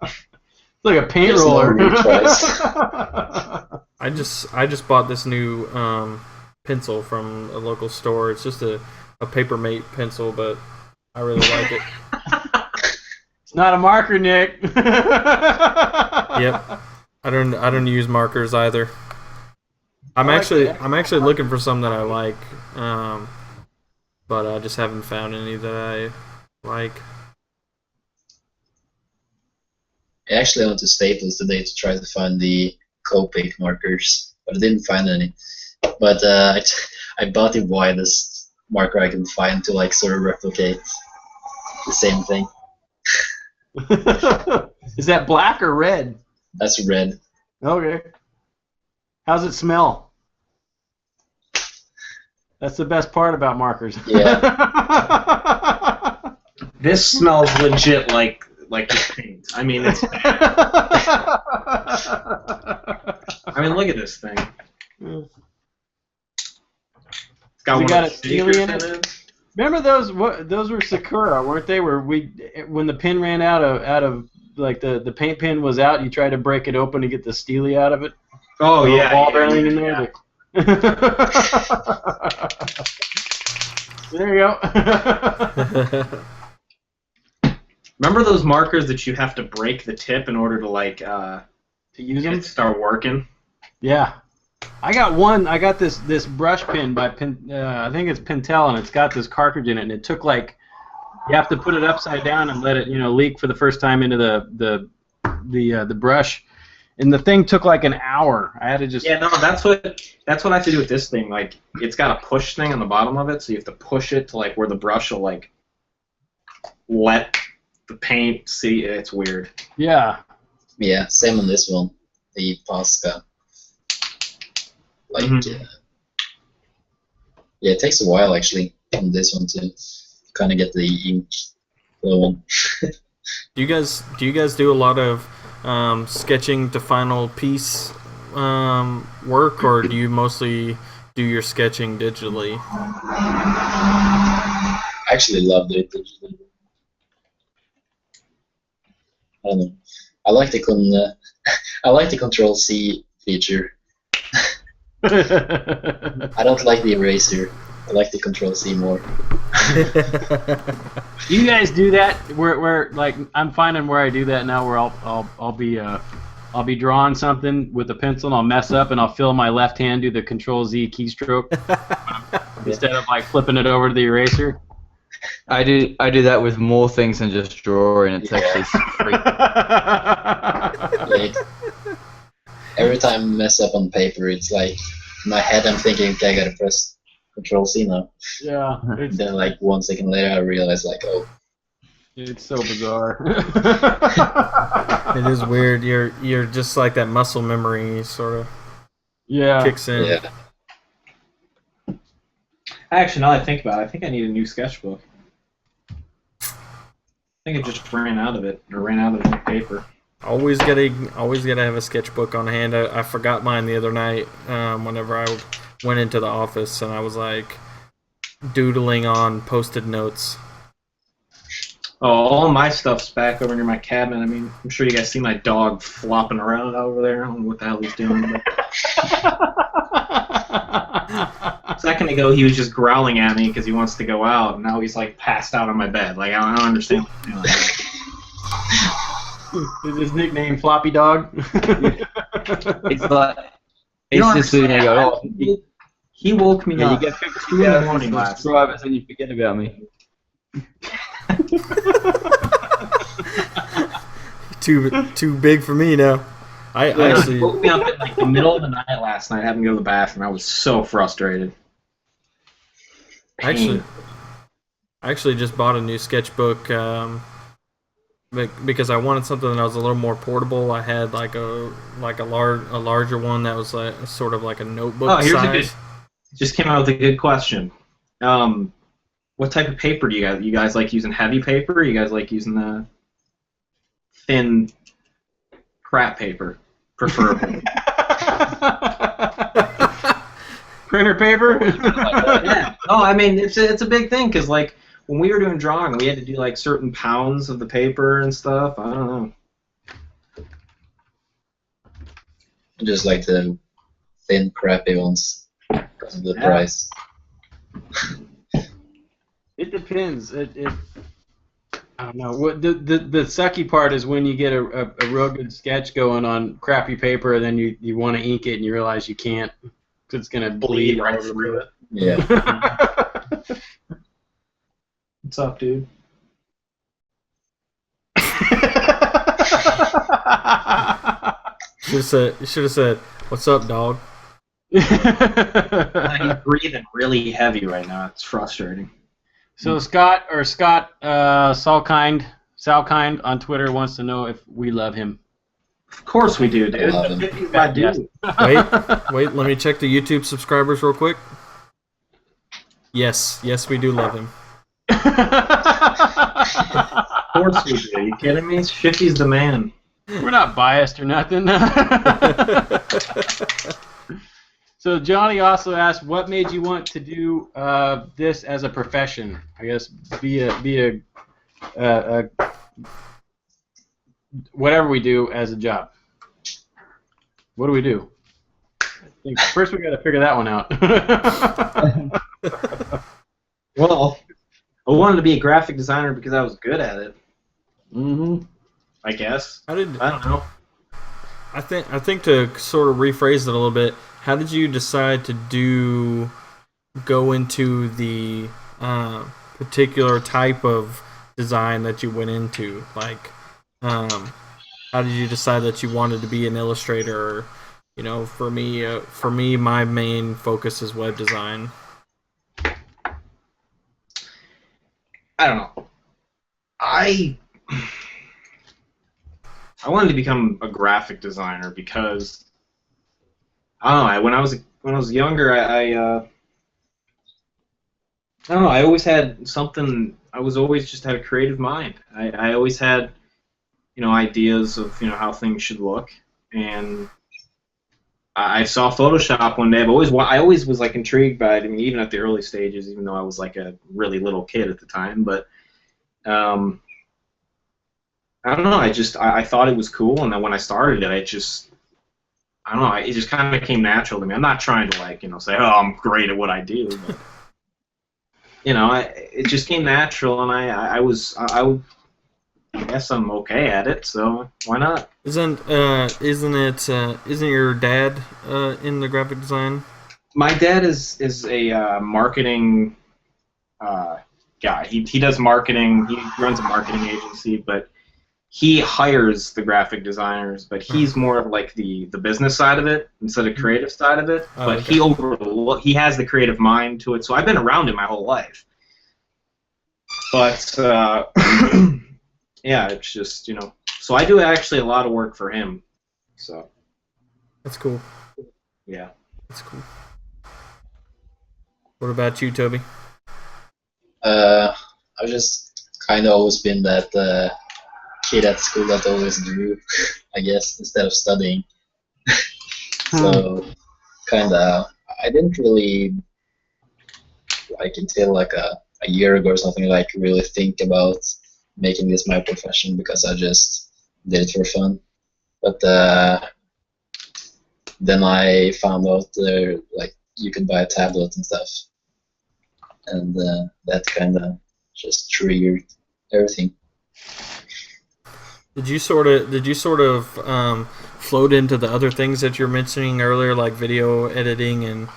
Speaker 4: It's like a paint
Speaker 3: There's no
Speaker 4: roller.
Speaker 3: retries.
Speaker 1: I just bought this new pencil from a local store. It's just a Papermate pencil, but I really like it.
Speaker 4: It's not a marker, Nick.
Speaker 1: Yep. I don't use markers either. I'm actually looking for some that I like, but I just haven't found any that I like.
Speaker 3: I actually went to Staples today to try to find the Copic markers, but I didn't find any. But I bought the widest marker I can find to like sort of replicate the same thing.
Speaker 4: Is that black or red?
Speaker 3: That's red.
Speaker 4: Okay. How's it smell? That's the best part about markers.
Speaker 3: Yeah.
Speaker 2: This smells legit like the paint. I mean, it's bad. I mean, look at this thing. It's got
Speaker 4: We
Speaker 2: one
Speaker 4: got
Speaker 2: of
Speaker 4: a
Speaker 2: the
Speaker 4: Steely in
Speaker 2: stickers
Speaker 4: it? Remember those? Those were Sakura, weren't they? Where when the pin ran out of like the paint pin was out, you tried to break it open to get the Steely out of it.
Speaker 2: Oh,
Speaker 4: The little
Speaker 2: yeah.
Speaker 4: ball
Speaker 2: yeah,
Speaker 4: bearing in
Speaker 2: yeah.
Speaker 4: there. There you go.
Speaker 2: Remember those markers that you have to break the tip in order to
Speaker 4: To use
Speaker 2: get
Speaker 4: them?
Speaker 2: it to start working?
Speaker 4: Yeah. I got one. I got this brush pen by I think it's Pentel, and it's got this cartridge in it, and it took like you have to put it upside down and let it leak for the first time into the brush, and the thing took like an hour. I had to just
Speaker 2: Yeah, no, that's what I have to do with this thing. Like, it's got a push thing on the bottom of it, so you have to push it to like where the brush will like let the paint see. It's weird.
Speaker 4: yeah.
Speaker 3: Yeah, same on this one, the Pasca. Like, yeah, it takes a while actually on this one to kind of get the ink flowing.
Speaker 1: Do you guys do a lot of sketching to final piece work, or do you mostly do your sketching digitally?
Speaker 3: I actually love it digitally. I don't know. I like the Control+Z feature. I don't like the eraser. I like the Control+Z more.
Speaker 4: Do you guys do that? Where like I'm finding where I do that now, where I'll be drawing something with a pencil and I'll mess up and I'll fill my left hand, do the Control+Z keystroke instead of like flipping it over to the eraser.
Speaker 5: I do that with more things than just drawing. It's actually free.
Speaker 3: Like, every time I mess up on paper, it's like in my head I'm thinking, okay, I gotta press Control+Z now.
Speaker 4: Yeah,
Speaker 3: And then like 1 second later I realize like, oh.
Speaker 4: it's so bizarre.
Speaker 1: It is weird. You're just like that muscle memory sort of
Speaker 4: Yeah.
Speaker 1: kicks in.
Speaker 3: Yeah.
Speaker 2: Actually, now that I think about it, I think I need a new sketchbook. I think I just ran out of it, or ran out of the paper.
Speaker 1: Always gotta have a sketchbook on hand. I forgot mine the other night. Whenever I went into the office and I was like doodling on post-it notes.
Speaker 2: Oh, all my stuff's back over near my cabinet. I mean, I'm sure you guys see my dog flopping around over there. I don't know what the hell he's doing. But a second ago, he was just growling at me because he wants to go out, and now he's like passed out on my bed. Like, I don't understand what he's doing.
Speaker 4: Is his nickname Floppy Dog?
Speaker 5: It's like
Speaker 2: You don't
Speaker 5: it's just when you go, oh,
Speaker 2: understand. He woke me
Speaker 5: yeah, you
Speaker 2: up.
Speaker 5: get
Speaker 2: 2 in the morning last night.
Speaker 5: subscribers and you forget about me.
Speaker 1: Too big for me now. I
Speaker 2: He
Speaker 1: actually
Speaker 2: woke me up at like the middle of the night last night, having to go to the bathroom. I was so frustrated.
Speaker 1: I actually just bought a new sketchbook because I wanted something that was a little more portable. I had like a larger one that was like sort of like a notebook
Speaker 2: Oh, here's
Speaker 1: size.
Speaker 2: just came out with a good question. What type of paper do you guys? You guys like using heavy paper? Or you guys like using the thin crap paper, preferably?
Speaker 4: Printer paper?
Speaker 2: Yeah. No, I mean it's a big thing because like when we were doing drawing, we had to do like certain pounds of the paper and stuff. I don't know.
Speaker 3: I just like the thin, crappy ones because of the
Speaker 2: Yeah.
Speaker 3: price.
Speaker 4: It depends. I don't know. What the sucky part is when you get a real good sketch going on crappy paper, and then you want to ink it and you realize you can't because it's gonna bleed
Speaker 2: Right
Speaker 4: all over
Speaker 2: through it.
Speaker 3: Yeah.
Speaker 4: it.
Speaker 2: What's up, dude?
Speaker 1: You should have said, "What's up, dog?"
Speaker 2: He's breathing really heavy right now. It's frustrating.
Speaker 4: So Sal Kind on Twitter wants to know if we love him.
Speaker 2: Of course we do, dude.
Speaker 3: I love him.
Speaker 2: He's my dude.
Speaker 1: Wait, let me check the YouTube subscribers real quick. Yes, yes, we do love him.
Speaker 2: Of course we do. Are you kidding me? Shifty's the man.
Speaker 4: We're not biased or nothing. So Johnny also asked, what made you want to do this as a profession? I guess be a whatever we do as a job. What do we do? I think first we got to figure that one out.
Speaker 2: Well, I wanted to be a graphic designer because I was good at it.
Speaker 4: Mm-hmm.
Speaker 2: I guess.
Speaker 1: How did
Speaker 2: I don't know.
Speaker 1: I think to sort of rephrase it a little bit, how did you decide to go into the particular type of design that you went into? Like, how did you decide that you wanted to be an illustrator? Or, you know, for me, my main focus is web design.
Speaker 2: I don't know. I wanted to become a graphic designer because I don't know. When I was younger, I don't know. I always had something. I was always just had a creative mind. I always had, you know, ideas of, you know, how things should look, and I saw Photoshop one day. I always was like intrigued by it. I mean, even at the early stages, even though I was like a really little kid at the time, but I don't know. I thought it was cool, and then when I started it, I don't know. It just kind of came natural to me. I'm not trying to, like, you know, say, oh, I'm great at what I do, but you know, it just came natural, and I guess I'm okay at it, so why not?
Speaker 1: Isn't your dad in the graphic design?
Speaker 2: My dad is a marketing guy. He does marketing. He runs a marketing agency, but he hires the graphic designers, but he's more of like the business side of it instead of creative side of it.
Speaker 1: Oh,
Speaker 2: but
Speaker 1: okay.
Speaker 2: he has the creative mind to it. So I've been around him my whole life. But yeah, it's just, you know. So I do actually a lot of work for him. So
Speaker 1: That's cool.
Speaker 2: yeah.
Speaker 1: That's cool. What about you, Toby?
Speaker 3: I've just kind of always been that kid at school that always drew, I guess, instead of studying. So, kind of, I didn't really, like, until like a year ago or something, like, really think about making this my profession because I just did it for fun. But then I found out like, you could buy a tablet and stuff, and that kind of just triggered everything.
Speaker 1: Did you sort of float into the other things that you're mentioning earlier, like video editing and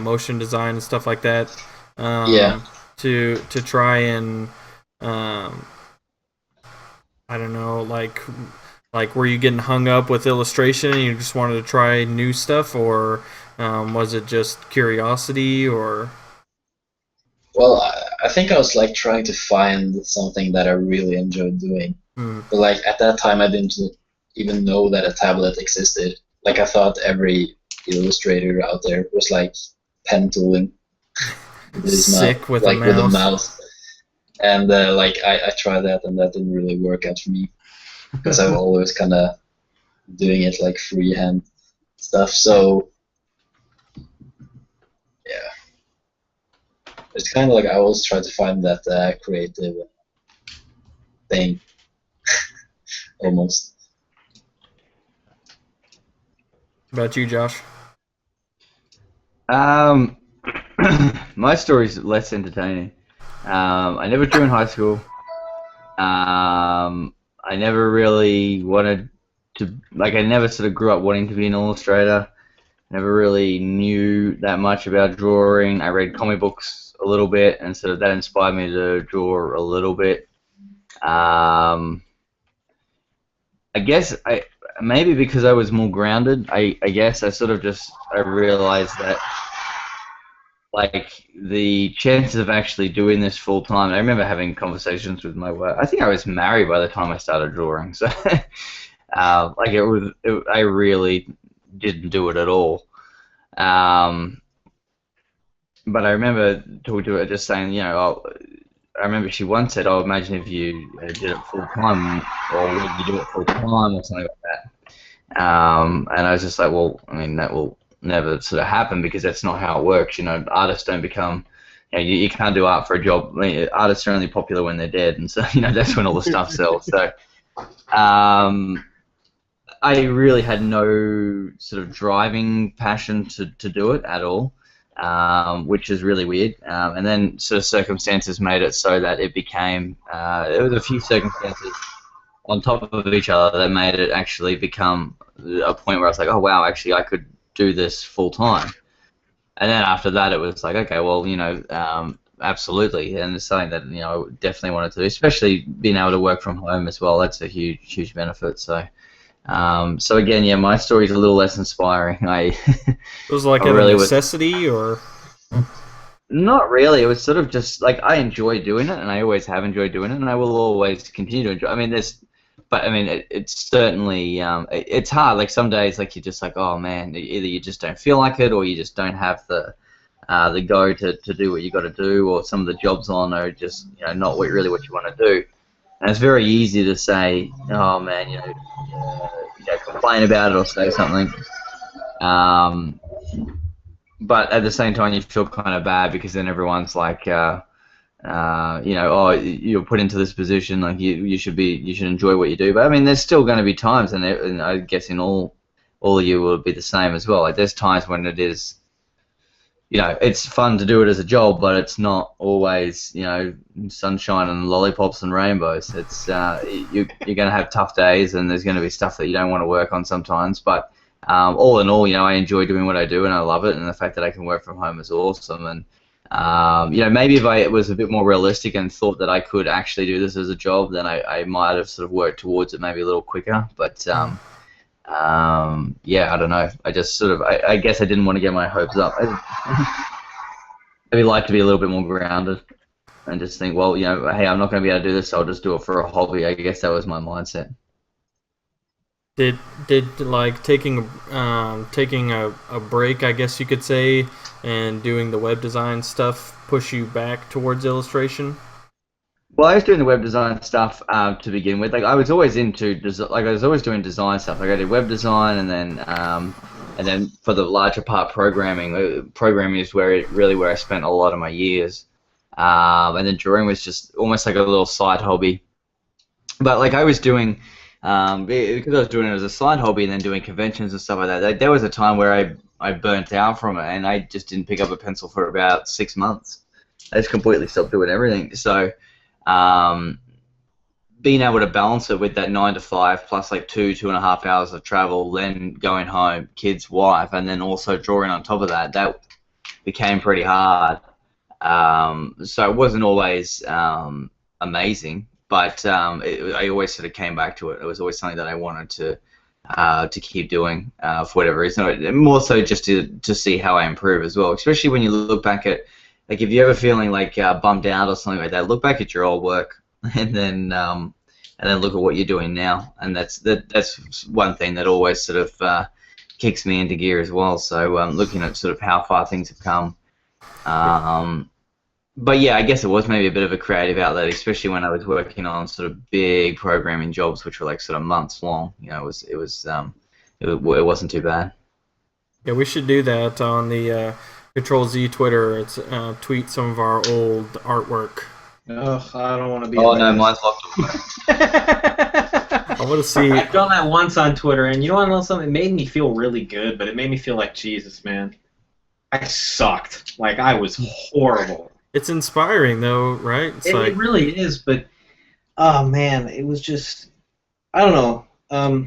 Speaker 1: motion design and stuff like that?
Speaker 3: Yeah.
Speaker 1: To try and I don't know, like were you getting hung up with illustration and you just wanted to try new stuff, or was it just curiosity, or?
Speaker 3: Well, I think I was like trying to find something that I really enjoyed doing. But like at that time, I didn't even know that a tablet existed. Like I thought every illustrator out there was like pen tooling.
Speaker 1: Sick with
Speaker 3: like
Speaker 1: a mouse.
Speaker 3: With a mouse. And like I tried that, and that didn't really work out for me because I'm always kind of doing it like freehand stuff. So yeah, it's kind of like I always try to find that creative thing. Almost.
Speaker 1: What about you, Josh?
Speaker 5: My story's less entertaining. I never drew in high school. I never really wanted to, like, I never sort of grew up wanting to be an illustrator. Never really knew that much about drawing. I read comic books a little bit, and so that inspired me to draw a little bit. I guess maybe because I was more grounded, I guess I sort of just realized that, like, the chances of actually doing this full time. I remember having conversations with my wife. I think I was married by the time I started drawing, so like I really didn't do it at all. but I remember talking to her just saying, you know, I remember she once said, "Oh, imagine if you did it full time, or would you do it full time, or something like that." And I was just like, "Well, I mean, that will never sort of happen because that's not how it works. You know, artists don't become, you know, you can't do art for a job. I mean, artists are only popular when they're dead, and so you know that's when all the stuff sells." So, I really had no sort of driving passion to do it at all. Which is really weird. And then sort of circumstances made it so that it became, there was a few circumstances on top of each other that made it actually become a point where I was like, oh wow, actually I could do this full time. And then after that it was like, okay, well, you know, absolutely, and it's something that, you know, I definitely wanted to do, especially being able to work from home as well. That's a huge benefit. So. So again, yeah, my story's a little less inspiring.
Speaker 1: It was like
Speaker 5: I
Speaker 1: a
Speaker 5: really
Speaker 1: necessity, or
Speaker 5: Not really. It was sort of just like I enjoy doing it, and I always have enjoyed doing it, and I will always continue to enjoy. I mean, but I mean, it's certainly it's hard. Like some days, like you're just like, oh man, either you just don't feel like it, or you just don't have the go to do what you got to do, or some of the jobs on are just, you know, not really what you want to do. And it's very easy to say, oh man, you know, complain about it or say something. But at the same time, you feel kind of bad because then everyone's like, you know, oh, you're put into this position, like you should enjoy what you do. But I mean, there's still going to be times, and I guess in all of you will be the same as well. Like there's times when it is, you know, it's fun to do it as a job, but it's not always, you know, sunshine and lollipops and rainbows. It's you're going to have tough days, and there's going to be stuff that you don't want to work on sometimes. But all in all, you know, I enjoy doing what I do, and I love it. And the fact that I can work from home is awesome. And you know, maybe if I was a bit more realistic and thought that I could actually do this as a job, then I might have sort of worked towards it maybe a little quicker. But yeah, I don't know. I just sort of, I guess I didn't want to get my hopes up. I'd like to be a little bit more grounded and just think, well, you know, hey, I'm not going to be able to do this, so I'll just do it for a hobby. I guess that was my mindset.
Speaker 1: Did like taking a break, I guess you could say, and doing the web design stuff push you back towards illustration?
Speaker 5: Well, I was doing the web design stuff to begin with. Like I was always into I was always doing design stuff. Like I did web design, and then for the larger part, programming. Programming is where I spent a lot of my years. And then drawing was just almost like a little side hobby. But like I was doing, because I was doing it as a side hobby, and then doing conventions and stuff like that. There was a time where I burnt out from it, and I just didn't pick up a pencil for about 6 months. I just completely stopped doing everything. So. Being able to balance it with that 9 to 5 plus like 2.5 hours of travel, then going home, kids, wife, and then also drawing on top of that, that became pretty hard. So it wasn't always amazing, but I always sort of came back to it. It was always something that I wanted to keep doing for whatever reason. More so just to see how I improve as well, especially when you look back at, like, if you're ever feeling like bummed out or something like that, look back at your old work and then look at what you're doing now, and that's one thing that always sort of kicks me into gear as well. So looking at sort of how far things have come, but yeah, I guess it was maybe a bit of a creative outlet, especially when I was working on sort of big programming jobs, which were like sort of months long. You know, it wasn't too bad.
Speaker 1: Yeah, we should do that on the Control+Z Twitter. It's tweet some of our old artwork.
Speaker 2: Ugh, I don't want to be.
Speaker 5: Oh no, mine's locked away.
Speaker 1: I want to see.
Speaker 2: I've done that once on Twitter, and you want to know something? It made me feel really good, but it made me feel like Jesus, man. I sucked. Like I was horrible.
Speaker 1: It's inspiring, though, right?
Speaker 2: It really is, but oh man, it was just, I don't know.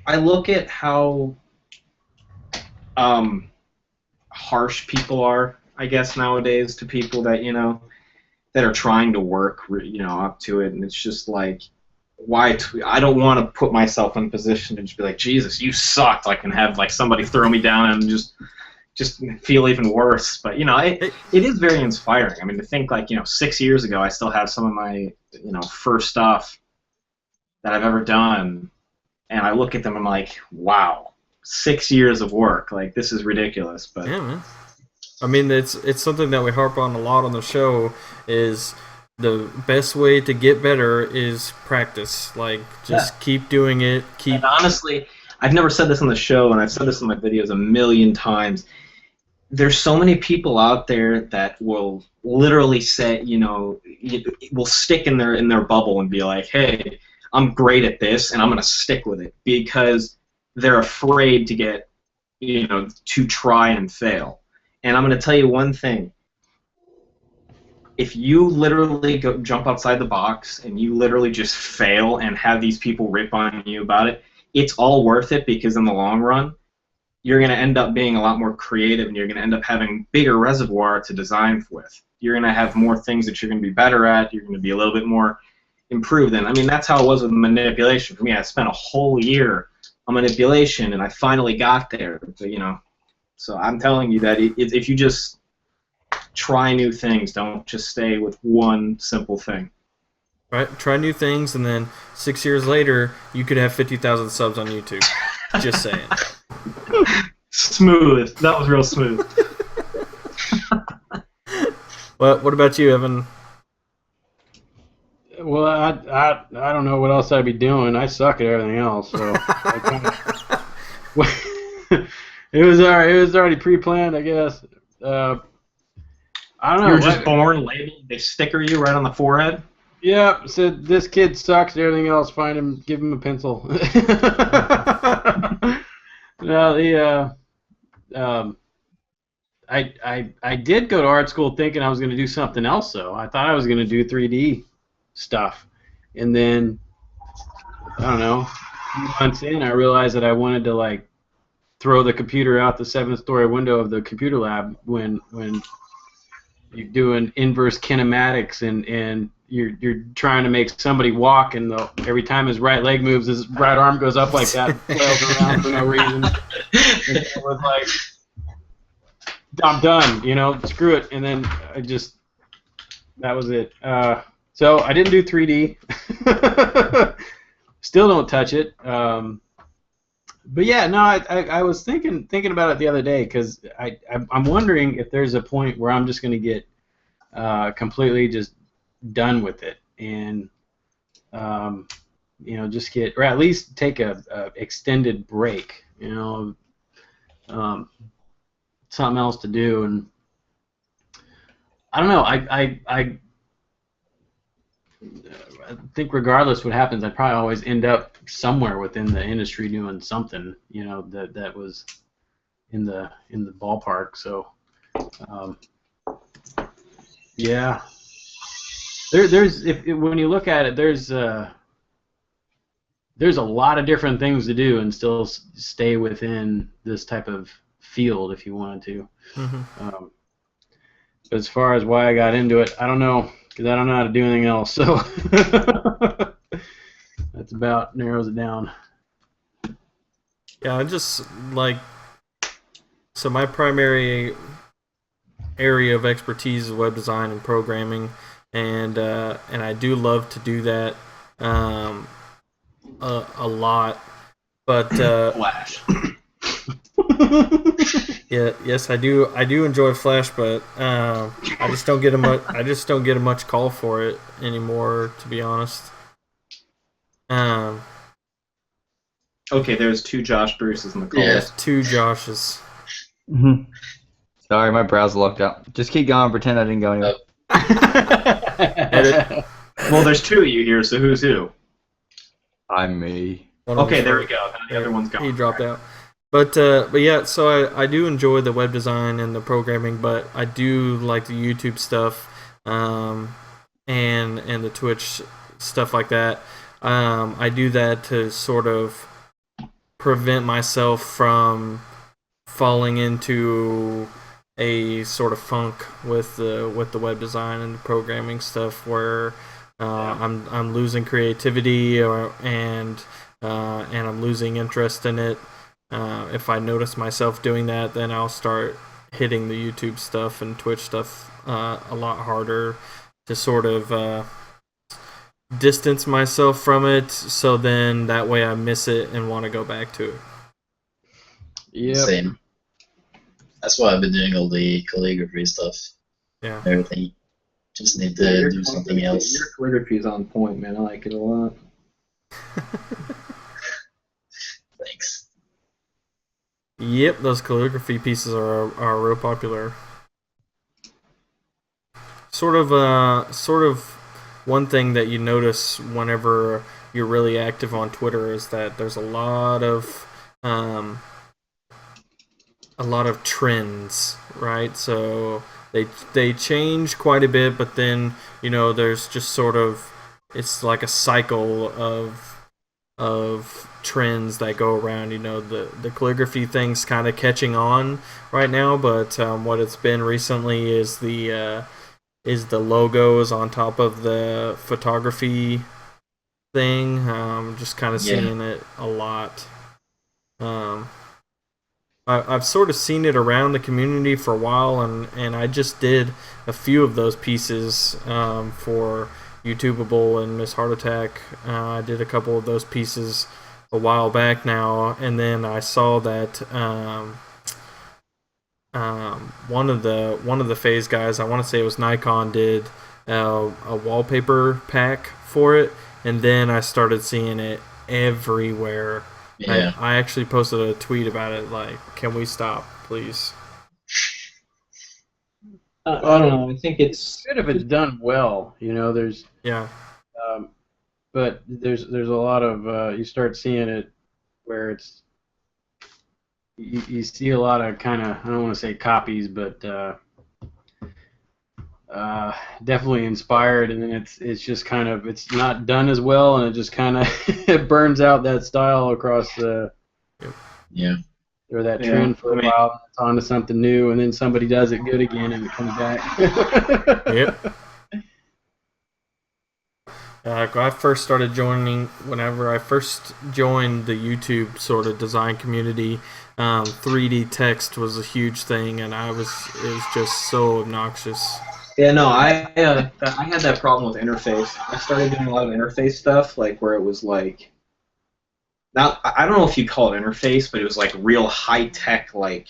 Speaker 2: I look at how harsh people are, I guess, nowadays to people that, you know, that are trying to work, you know, up to it, and it's just like, why? I don't want to put myself in a position to just be like, Jesus, you sucked. I can have like somebody throw me down and just feel even worse. But you know, it is very inspiring. I mean, to think like, you know, 6 years ago, I still have some of my, you know, first stuff that I've ever done, and I look at them and I'm like, wow. 6 years of work. Like, this is ridiculous. But
Speaker 1: Yeah, man. I mean, it's something that we harp on a lot on the show. Is the best way to get better is practice. Like, just keep doing it. Keep.
Speaker 2: And honestly, I've never said this on the show, and I've said this in my videos a million times. There's so many people out there that will literally say, you know, will stick in their bubble and be like, hey, I'm great at this, and I'm going to stick with it, because they're afraid to get, you know, to try and fail. And I'm going to tell you one thing. If you literally jump outside the box and you literally just fail and have these people rip on you about it, it's all worth it, because in the long run, you're going to end up being a lot more creative, and you're going to end up having bigger reservoir to design with. You're going to have more things that you're going to be better at. You're going to be a little bit more improved in. I mean, that's how it was with manipulation. For me, I spent a whole year on manipulation, and I finally got there. But, you know, so I'm telling you that if you just try new things, don't just stay with one simple thing.
Speaker 1: Right, try new things, and then 6 years later, you could have 50,000 subs on YouTube. Just saying.
Speaker 2: Smooth. That was real smooth.
Speaker 1: What about you, Evan?
Speaker 4: Well, I don't know what else I'd be doing. I suck at everything else, so it was already pre-planned, I guess. I don't know.
Speaker 2: You were just born labeled. They sticker you right on the forehead.
Speaker 4: Yeah, said this kid sucks at everything else. Find him, give him a pencil. No, I did go to art school thinking I was going to do something else, though. I thought I was going to do 3D stuff, and then I don't know, a few months in, I realized that I wanted to like throw the computer out the 7th-story window of the computer lab when you're doing inverse kinematics and you're trying to make somebody walk, and every time his right leg moves, his right arm goes up like that, flails around for no reason. And it was like, I'm done, you know, screw it. And then that was it. So I didn't do 3D. Still don't touch it. But yeah, no, I was thinking about it the other day, because I'm wondering if there's a point where I'm just going to get completely just done with it, and you know, just get, or at least take a extended break, you know, something else to do. And I don't know, I think regardless what happens, I'd probably always end up somewhere within the industry doing something, you know, that was in the ballpark. So yeah, there's when you look at it, there's a lot of different things to do and still stay within this type of field if you wanted to.
Speaker 1: Mm-hmm.
Speaker 4: But as far as why I got into it, I don't know, because I don't know how to do anything else. So that's about narrows it down.
Speaker 1: Yeah, I just like, so my primary area of expertise is web design and programming, and I do love to do that a lot, but
Speaker 2: Flash.
Speaker 1: yeah, yes, I do enjoy Flash, but I just don't get a much call for it anymore, to be honest.
Speaker 2: Okay, there's 2 Josh Bruces in the call.
Speaker 3: Yeah.
Speaker 1: There's 2 Joshes.
Speaker 5: Mm-hmm. Sorry, my browser locked up. Just keep going. Pretend I didn't go anywhere.
Speaker 1: Edit.
Speaker 2: Well, there's 2 of you here, so who's who?
Speaker 5: I'm me.
Speaker 2: Okay, there we go. Now the other one's gone.
Speaker 1: He dropped out. But yeah, so I do enjoy the web design and the programming, but I do like the YouTube stuff, and the Twitch stuff like that. I do that to sort of prevent myself from falling into a sort of funk with the web design and the programming stuff, where I'm losing creativity and I'm losing interest in it. If I notice myself doing that, then I'll start hitting the YouTube stuff and Twitch stuff a lot harder to sort of distance myself from it, so then that way I miss it and want to go back to it.
Speaker 4: Yep.
Speaker 3: Same. That's why I've been doing all the calligraphy stuff.
Speaker 1: Yeah.
Speaker 3: Everything. Just need to do something else.
Speaker 2: Your calligraphy is on point, man. I like it a lot.
Speaker 3: Thanks.
Speaker 1: Yep, those calligraphy pieces are real popular. Sort of one thing that you notice whenever you're really active on Twitter is that there's a lot of trends, right? So they change quite a bit, but then there's just sort of, it's like a cycle of trends that go around. The calligraphy thing's kind of catching on right now, but what it's been recently is the logos on top of the photography thing. Just kind of seeing it a lot. I've sort of seen it around the community for a while, and I just did a few of those pieces for YouTubeable and Miss Heart Attack. I did a couple of those pieces a while back now, and then I saw that one of the Phase guys, I want to say it was Nikon, did a wallpaper pack for it, and then I started seeing it everywhere.
Speaker 3: Yeah.
Speaker 1: I actually posted a tweet about it, like, can we stop, please?
Speaker 2: I don't know. I think it's
Speaker 4: Good if it's done well. There's
Speaker 1: Yeah.
Speaker 4: but there's a lot of you start seeing it where it's you see a lot of kind of, I don't want to say copies, but definitely inspired, and then it's just kind of, it's not done as well, and it just kind of it burns out that style across the or that trend for a while. It's on to something new, and then somebody does it good again, and it comes back.
Speaker 1: Yep. I first started whenever I first joined the YouTube sort of design community, 3D text was a huge thing, and it was just so obnoxious.
Speaker 2: Yeah, no, I had that problem with interface. I started doing a lot of interface stuff, like where it was like, now I don't know if you call it interface, but it was like real high tech, like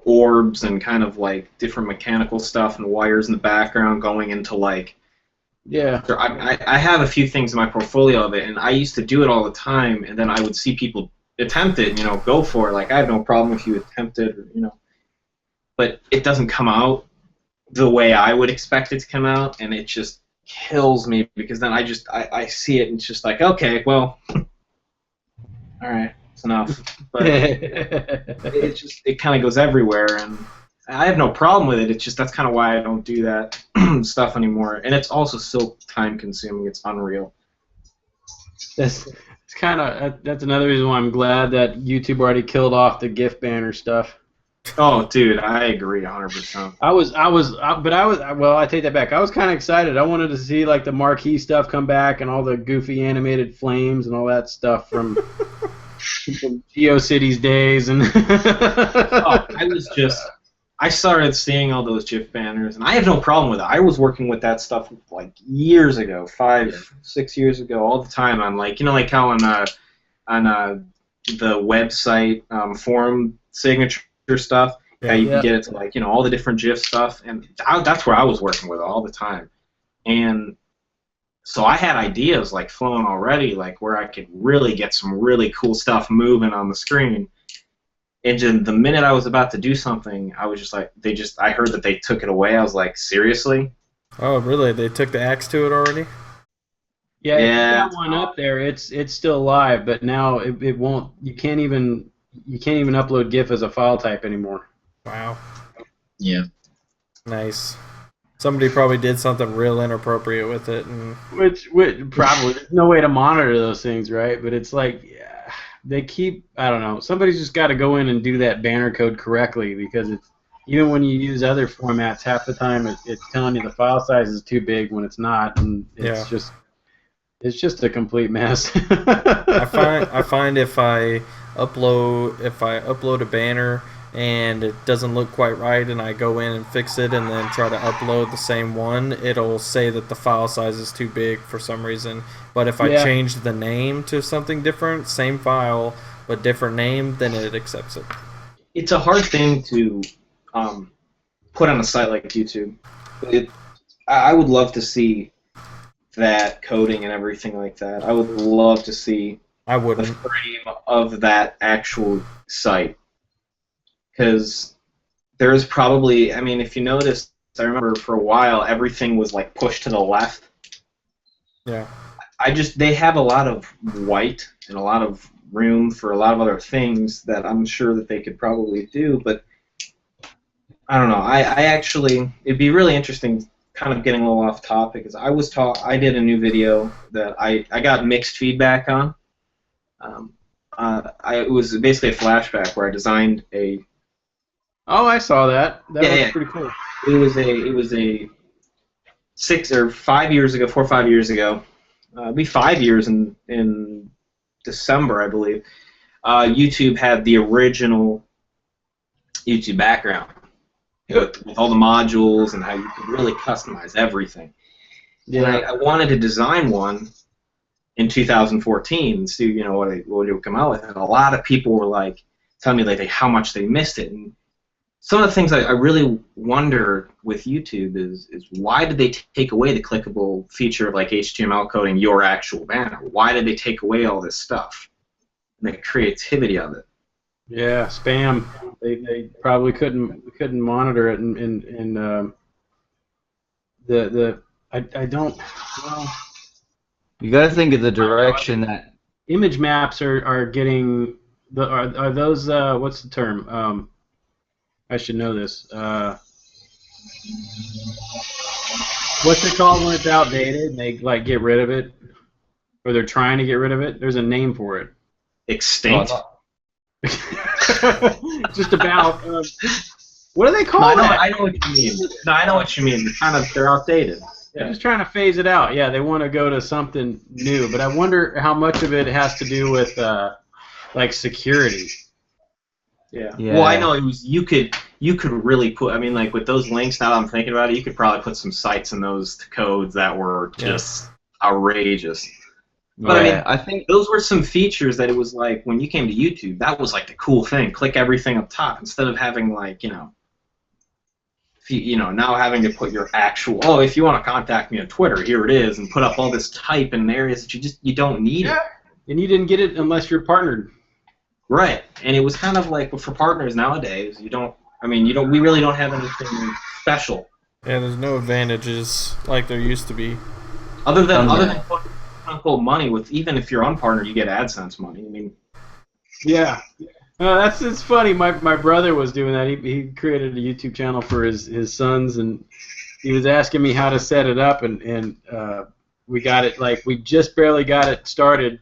Speaker 2: orbs and kind of like different mechanical stuff and wires in the background going into like.
Speaker 4: Yeah.
Speaker 2: I have a few things in my portfolio of it, and I used to do it all the time, and then I would see people attempt it, go for it. Like, I have no problem if you attempt it, but it doesn't come out the way I would expect it to come out, and it just kills me, because then I see it and it's just like, okay, well, all right, it's enough. But it kind of goes everywhere, and I have no problem with it. It's just, that's kind of why I don't do that stuff anymore, and it's also so time consuming. It's unreal.
Speaker 4: That's another reason why I'm glad that YouTube already killed off the GIF banner stuff.
Speaker 2: Oh, dude, I agree 100%.
Speaker 4: Well, I take that back. I was kind of excited. I wanted to see like the marquee stuff come back and all the goofy animated flames and all that stuff from GeoCities days. And
Speaker 2: I started seeing all those GIF banners, and I have no problem with it. I was working with that stuff like years ago, 5-6 years ago, all the time on like like how on the website forum signature stuff, how you can get it to like all the different GIF stuff, and that's where I was working with it all the time. And so I had ideas like flowing already, like where I could really get some really cool stuff moving on the screen. And just the minute I was about to do something, I was just like, I heard that they took it away. I was like, seriously?
Speaker 1: Oh, really? They took the axe to it already?
Speaker 4: Yeah, that one up there, it's still live, but now it won't. You can't even upload GIF as a file type anymore.
Speaker 1: Wow.
Speaker 3: Yeah.
Speaker 1: Nice. Somebody probably did something real inappropriate with it, and
Speaker 4: which probably there's no way to monitor those things, right? But it's like, they keep, I don't know, somebody's just got to go in and do that banner code correctly, because it's, even when you use other formats, half the time it's telling you the file size is too big when it's not, and it's just a complete mess.
Speaker 1: I find if I upload a banner and it doesn't look quite right, and I go in and fix it and then try to upload the same one, it'll say that the file size is too big for some reason. But if I change the name to something different, same file, but different name, then it accepts it.
Speaker 2: It's a hard thing to put on a site like YouTube. I would love to see that coding and everything like that. I would love to see
Speaker 1: I
Speaker 2: the
Speaker 1: wouldn't.
Speaker 2: frame of that actual site. Because there is probably, I mean, if you notice, I remember for a while everything was like pushed to the left.
Speaker 1: Yeah.
Speaker 2: They have a lot of white and a lot of room for a lot of other things that I'm sure that they could probably do, but I don't know. I actually, it'd be really interesting, kind of getting a little off topic, because I did a new video that I got mixed feedback on. It was basically a flashback where I designed a.
Speaker 4: Oh, I saw that. That
Speaker 2: Yeah,
Speaker 4: was
Speaker 2: yeah.
Speaker 4: pretty cool.
Speaker 2: It was a 4 or 5 years ago. It'd be 5 years in December, I believe. YouTube had the original YouTube background with all the modules and how you could really customize everything.
Speaker 4: Yeah.
Speaker 2: And I wanted to design one in 2014 and see, what it would come out with. And a lot of people were like telling me like how much they missed it. And some of the things I really wonder with YouTube is why did they take away the clickable feature of like HTML coding your actual banner? Why did they take away all this stuff? And the creativity of it.
Speaker 4: Yeah, spam. They probably couldn't monitor it, and I don't. Well,
Speaker 5: You got to think of the direction that.
Speaker 4: image maps are getting are those what's the term? I should know this. What's it called when it's outdated and they like get rid of it, or they're trying to get rid of it? There's a name for it.
Speaker 2: Extinct.
Speaker 4: Just about. What do they call
Speaker 2: No,
Speaker 4: that?
Speaker 2: I know what you mean. No, I know what you mean. They're outdated.
Speaker 4: They're just trying to phase it out. Yeah, they want to go to something new, but I wonder how much of it has to do with like security.
Speaker 2: Yeah.
Speaker 5: Yeah.
Speaker 2: Well, I know it was. You could really put. I mean, like with those links. Now that I'm thinking about it, you could probably put some sites in those codes that were just outrageous. But
Speaker 5: Yeah,
Speaker 2: I mean, those were some features that it was like when you came to YouTube, that was like the cool thing. Click everything up top instead of having like now having to put your actual. Oh, if you want to contact me on Twitter, here it is, and put up all this type in areas that you don't need it.
Speaker 4: And you didn't get it unless you're partnered.
Speaker 2: Right, and it was kind of like for partners nowadays, we really don't have anything special.
Speaker 1: Yeah, there's no advantages like there used to be.
Speaker 2: Other than quote unquote money, with even if you're unpartnered, you get AdSense money. I mean,
Speaker 4: Yeah. It's funny. My brother was doing that. He created a YouTube channel for his sons, and he was asking me how to set it up, and we got it we just barely got it started,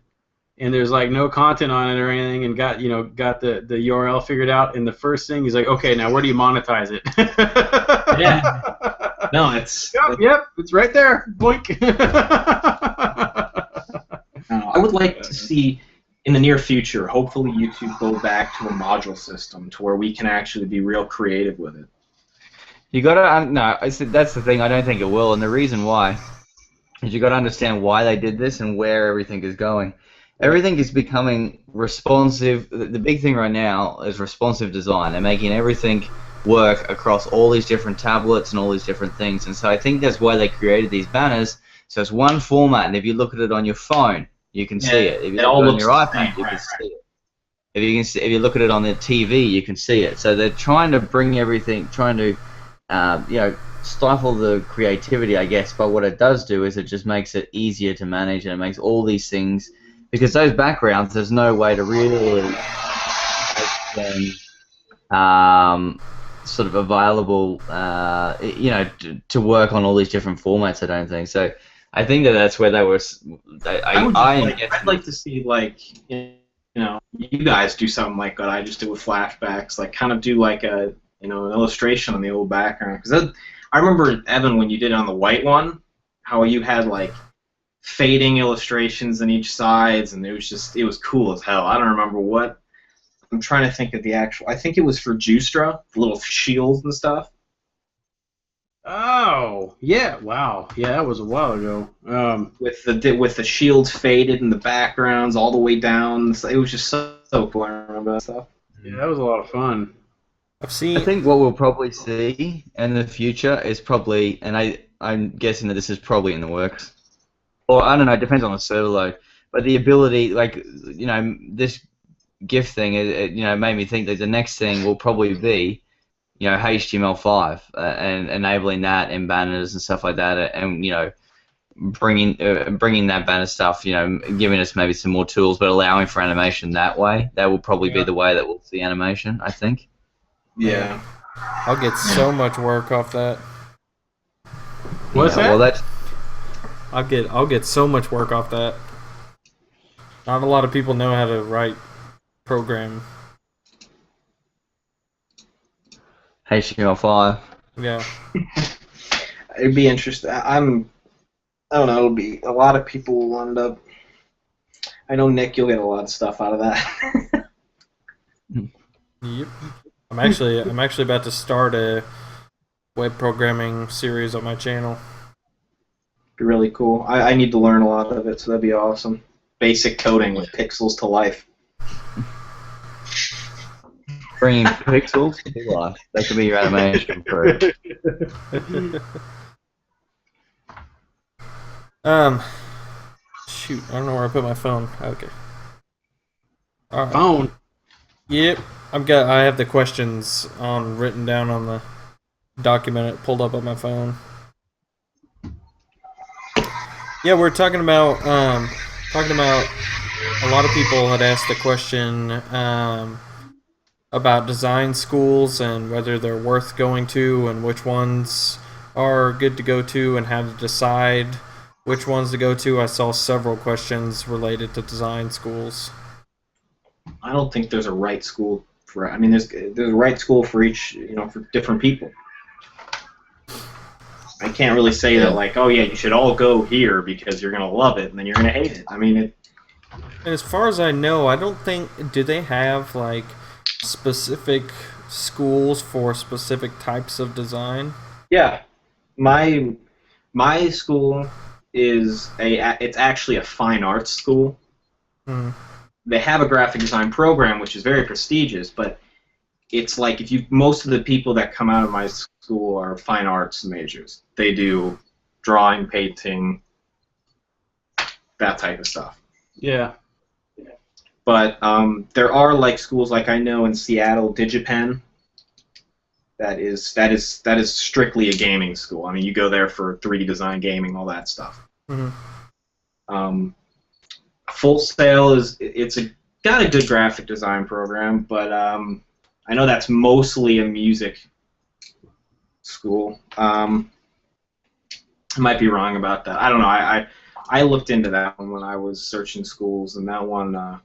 Speaker 4: and there's like no content on it or anything, and got the URL figured out, and the first thing he's like, okay, now where do you monetize it?
Speaker 2: Yeah. No, it's.
Speaker 4: Yep, it's right there. Boink.
Speaker 2: I would like to see in the near future, hopefully YouTube go back to a module system to where we can actually be real creative with it.
Speaker 5: You gotta no. I said that's the thing. I don't think it will, and the reason why is you gotta understand why they did this and where everything is going. Everything is becoming responsive. The big thing right now is responsive design. They're making everything work across all these different tablets and all these different things. And so I think that's why they created these banners. So it's one format, and if you look at it on your phone, you can see it. If you look at it on your iPad, you can see it. If you look at it on the TV, you can see it. So they're trying to bring everything, trying to stifle the creativity, I guess. But what it does do is it just makes it easier to manage, and it makes all these things, because those backgrounds, there's no way to really make them sort of available, to work on all these different formats. I don't think so. I think that's where they were.
Speaker 2: I'd like to see you guys do something like what I just did with flashbacks, like kind of do like an illustration on the old background. Because I remember, Evan, when you did it on the white one, how you had like fading illustrations on each sides, and it was cool as hell. I don't remember what. I'm trying to think of the actual. I think it was for Justra, the little shields and stuff.
Speaker 4: Oh, yeah. Wow. Yeah, that was a while ago.
Speaker 2: with the shields faded and the backgrounds all the way down. It was just so cool. I remember that stuff.
Speaker 4: Yeah, that was a lot of fun.
Speaker 1: I've
Speaker 5: I
Speaker 1: seen.
Speaker 5: think what we'll probably see in the future is probably, and I'm guessing that this is probably in the works, or I don't know, it depends on the server load, but the ability, like, this GIF thing, it made me think that the next thing will probably be, HTML5 and enabling that in banners and stuff like that, and bringing that banner stuff, giving us maybe some more tools, but allowing for animation that way. That will probably be the way that we'll see animation, I think.
Speaker 2: Yeah.
Speaker 1: I'll get so much work off that.
Speaker 4: What's that?
Speaker 5: Well, that's
Speaker 1: I'll get so much work off that. Not a lot of people know how to write program.
Speaker 5: HTML5.
Speaker 1: Yeah.
Speaker 2: It'd be interesting. I don't know. It'll be a lot of people will end up. I know Nick, you'll get a lot of stuff out of that.
Speaker 1: Yep. I'm actually about to start a web programming series on my channel.
Speaker 2: Be really cool. I need to learn a lot of it, so that'd be awesome. Basic coding with pixels to life.
Speaker 5: Bringing pixels to life. That could be your animation for
Speaker 1: Shoot, I don't know where I put my phone. Okay. All right.
Speaker 4: Phone.
Speaker 1: Yep, I have the questions written down on the document. It pulled up on my phone. Yeah, we're talking about a lot of people had asked the question about design schools and whether they're worth going to and which ones are good to go to and how to decide which ones to go to. I saw several questions related to design schools.
Speaker 2: I don't think there's a right school for. I mean, there's a right school for each, for different people. I can't really say that like, oh yeah, you should all go here because you're gonna love it and then you're gonna hate it. I mean,
Speaker 1: As far as I know, I don't think do they have like specific schools for specific types of design?
Speaker 2: yeah, my school it's actually a fine arts school.
Speaker 1: Hmm.
Speaker 2: They have a graphic design program which is very prestigious, but it's like most of the people that come out of my school are fine arts majors. They do drawing, painting, that type of stuff.
Speaker 4: Yeah.
Speaker 2: But there are like schools like I know in Seattle, DigiPen. That is strictly a gaming school. I mean, you go there for 3D design, gaming, all that stuff.
Speaker 1: Mm-hmm.
Speaker 2: Full Sail got a good graphic design program, but I know that's mostly a music school. I might be wrong about that. I don't know. I looked into that one when I was searching schools, and that one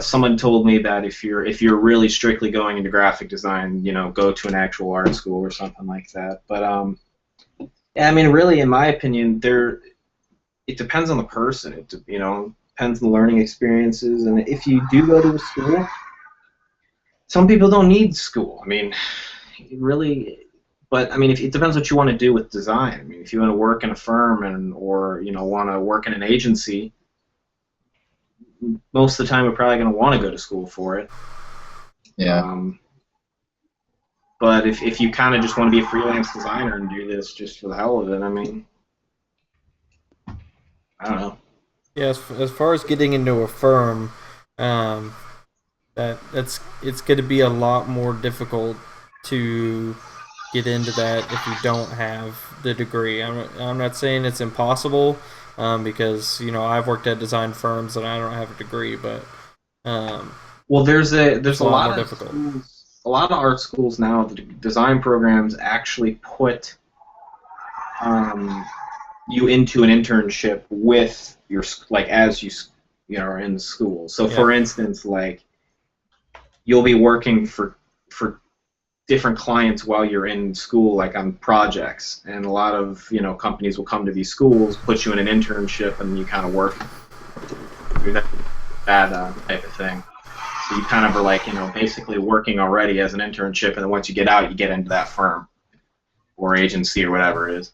Speaker 2: someone told me that if you're really strictly going into graphic design, go to an actual art school or something like that. But yeah, I mean, really, in my opinion, it depends on the person. It depends on the learning experiences, and if you do go to a school, some people don't need school. I mean, really. But I mean, it depends what you want to do with design. I mean, if you want to work in a firm or want to work in an agency, most of the time you're probably going to want to go to school for it.
Speaker 3: Yeah.
Speaker 2: But if you kind of just want to be a freelance designer and do this just for the hell of it, I mean, I don't know.
Speaker 1: Yeah, as far as getting into a firm, it's going to be a lot more difficult to get into that if you don't have the degree. I'm not saying it's impossible, because I've worked at design firms and I don't have a degree, but
Speaker 2: well, there's a lot
Speaker 1: more
Speaker 2: of
Speaker 1: difficult.
Speaker 2: a lot of art schools now. The design programs actually put you into an internship with your as you are in the school. So for instance, like you'll be working for different clients while you're in school, like on projects, and a lot of companies will come to these schools, put you in an internship, and you kind of work through that type of thing. So you kind of are like basically working already as an internship, and then once you get out, you get into that firm. or agency or whatever it is.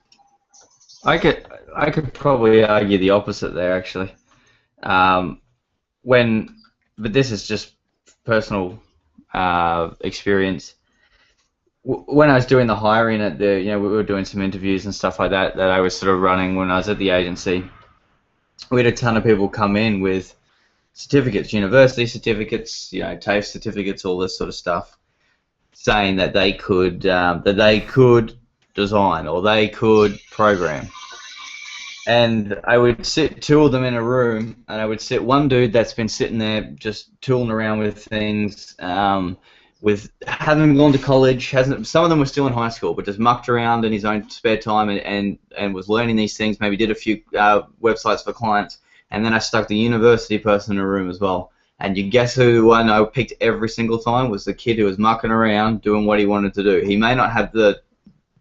Speaker 5: I could probably argue the opposite there actually. But this is just personal experience. When I was doing the hiring at we were doing some interviews and stuff like that I was sort of running when I was at the agency. We had a ton of people come in with certificates, university certificates, TAFE certificates, all this sort of stuff, saying that they could design or they could program. And I would sit two of them in a room, and I would sit one dude that's been sitting there just tooling around with things, hadn't gone to college, some of them were still in high school, but just mucked around in his own spare time and was learning these things, maybe did a few websites for clients, and then I stuck the university person in a room as well. And you guess who I picked every single time was the kid who was mucking around doing what he wanted to do. He may not have the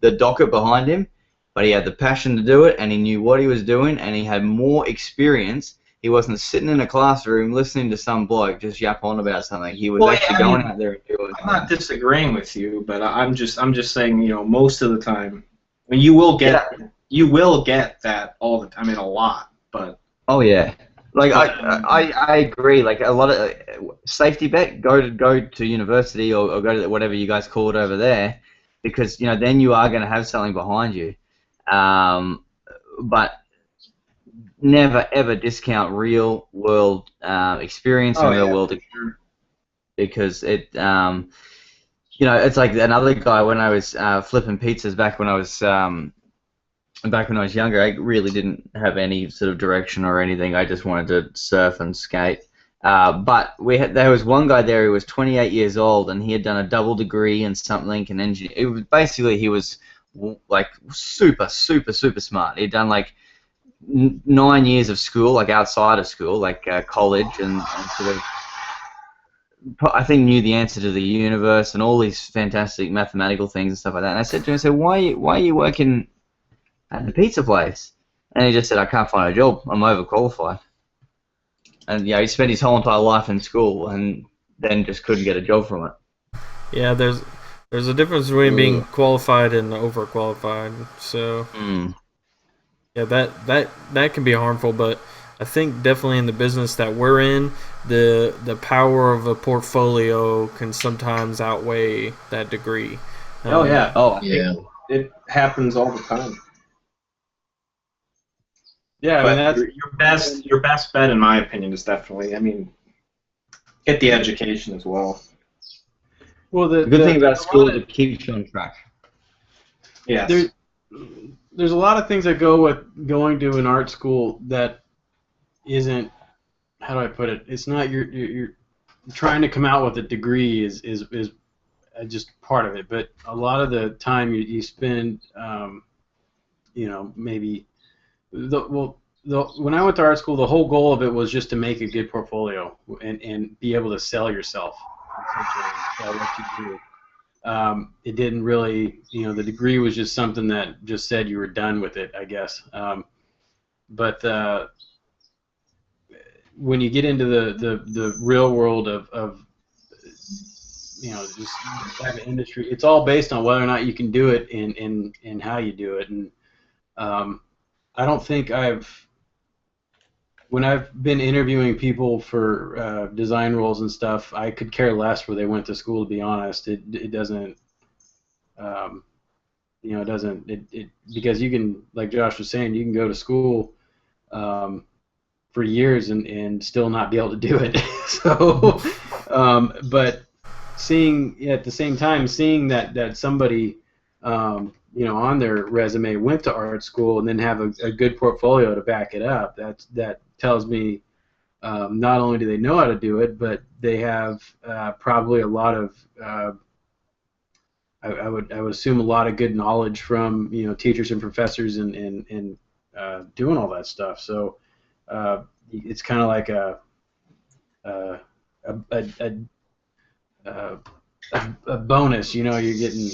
Speaker 5: docket behind him, but he had the passion to do it, and he knew what he was doing, and he had more experience. He wasn't sitting in a classroom listening to some bloke just yap on about something. He was actually going out there and doing it.
Speaker 2: I'm not disagreeing with you, but I'm just saying, most of the time, I mean, you will get that all the time, I mean, a lot, but.
Speaker 5: Oh yeah, like I agree. Like a lot of safety bet, go to university or go to whatever you guys call it over there, because then you are going to have something behind you. But never ever discount real world experience and real world experience, because it it's like another guy when I was flipping pizzas back when I was younger. I really didn't have any sort of direction or anything. I just wanted to surf and skate. But there was one guy there who was 28 years old, and he had done a double degree in something, and engineer. It was basically he was like super smart. He'd done like 9 years of school, like outside of school, like college, and sort of I think knew the answer to the universe and all these fantastic mathematical things and stuff like that. And I said to him, I said, why are you working at the pizza place? And he just said, I can't find a job. I'm overqualified. And he spent his whole entire life in school and then just couldn't get a job from it.
Speaker 1: Yeah, there's a difference between being qualified and overqualified. So yeah, that can be harmful. But I think definitely in the business that we're in, the power of a portfolio can sometimes outweigh that degree.
Speaker 2: It happens all the time.
Speaker 4: Yeah, I mean,
Speaker 2: that's your best bet, in my opinion, is definitely, get the education as well.
Speaker 4: Well,
Speaker 5: the good thing about school is it keeps you on track.
Speaker 2: Yes.
Speaker 4: There's a lot of things that go with going to an art school that isn't, how do I put it? It's not you're trying to come out with a degree is just part of it, but a lot of the time you spend, maybe. When I went to art school, the whole goal of it was just to make a good portfolio and be able to sell yourself, essentially, what you do. It didn't really, the degree was just something that just said you were done with it, I guess. But when you get into the real world of just type of industry, it's all based on whether or not you can do it and how you do it. And I don't think when I've been interviewing people for design roles and stuff, I could care less where they went to school, to be honest. It doesn't, because you can, like Josh was saying, you can go to school for years and still not be able to do it. So, but at the same time, seeing that somebody, on their resume went to art school and then have a good portfolio to back it up, that tells me not only do they know how to do it, but they have probably a lot of I would assume a lot of good knowledge from teachers and professors and doing all that stuff. So it's kind of like a bonus. You're getting.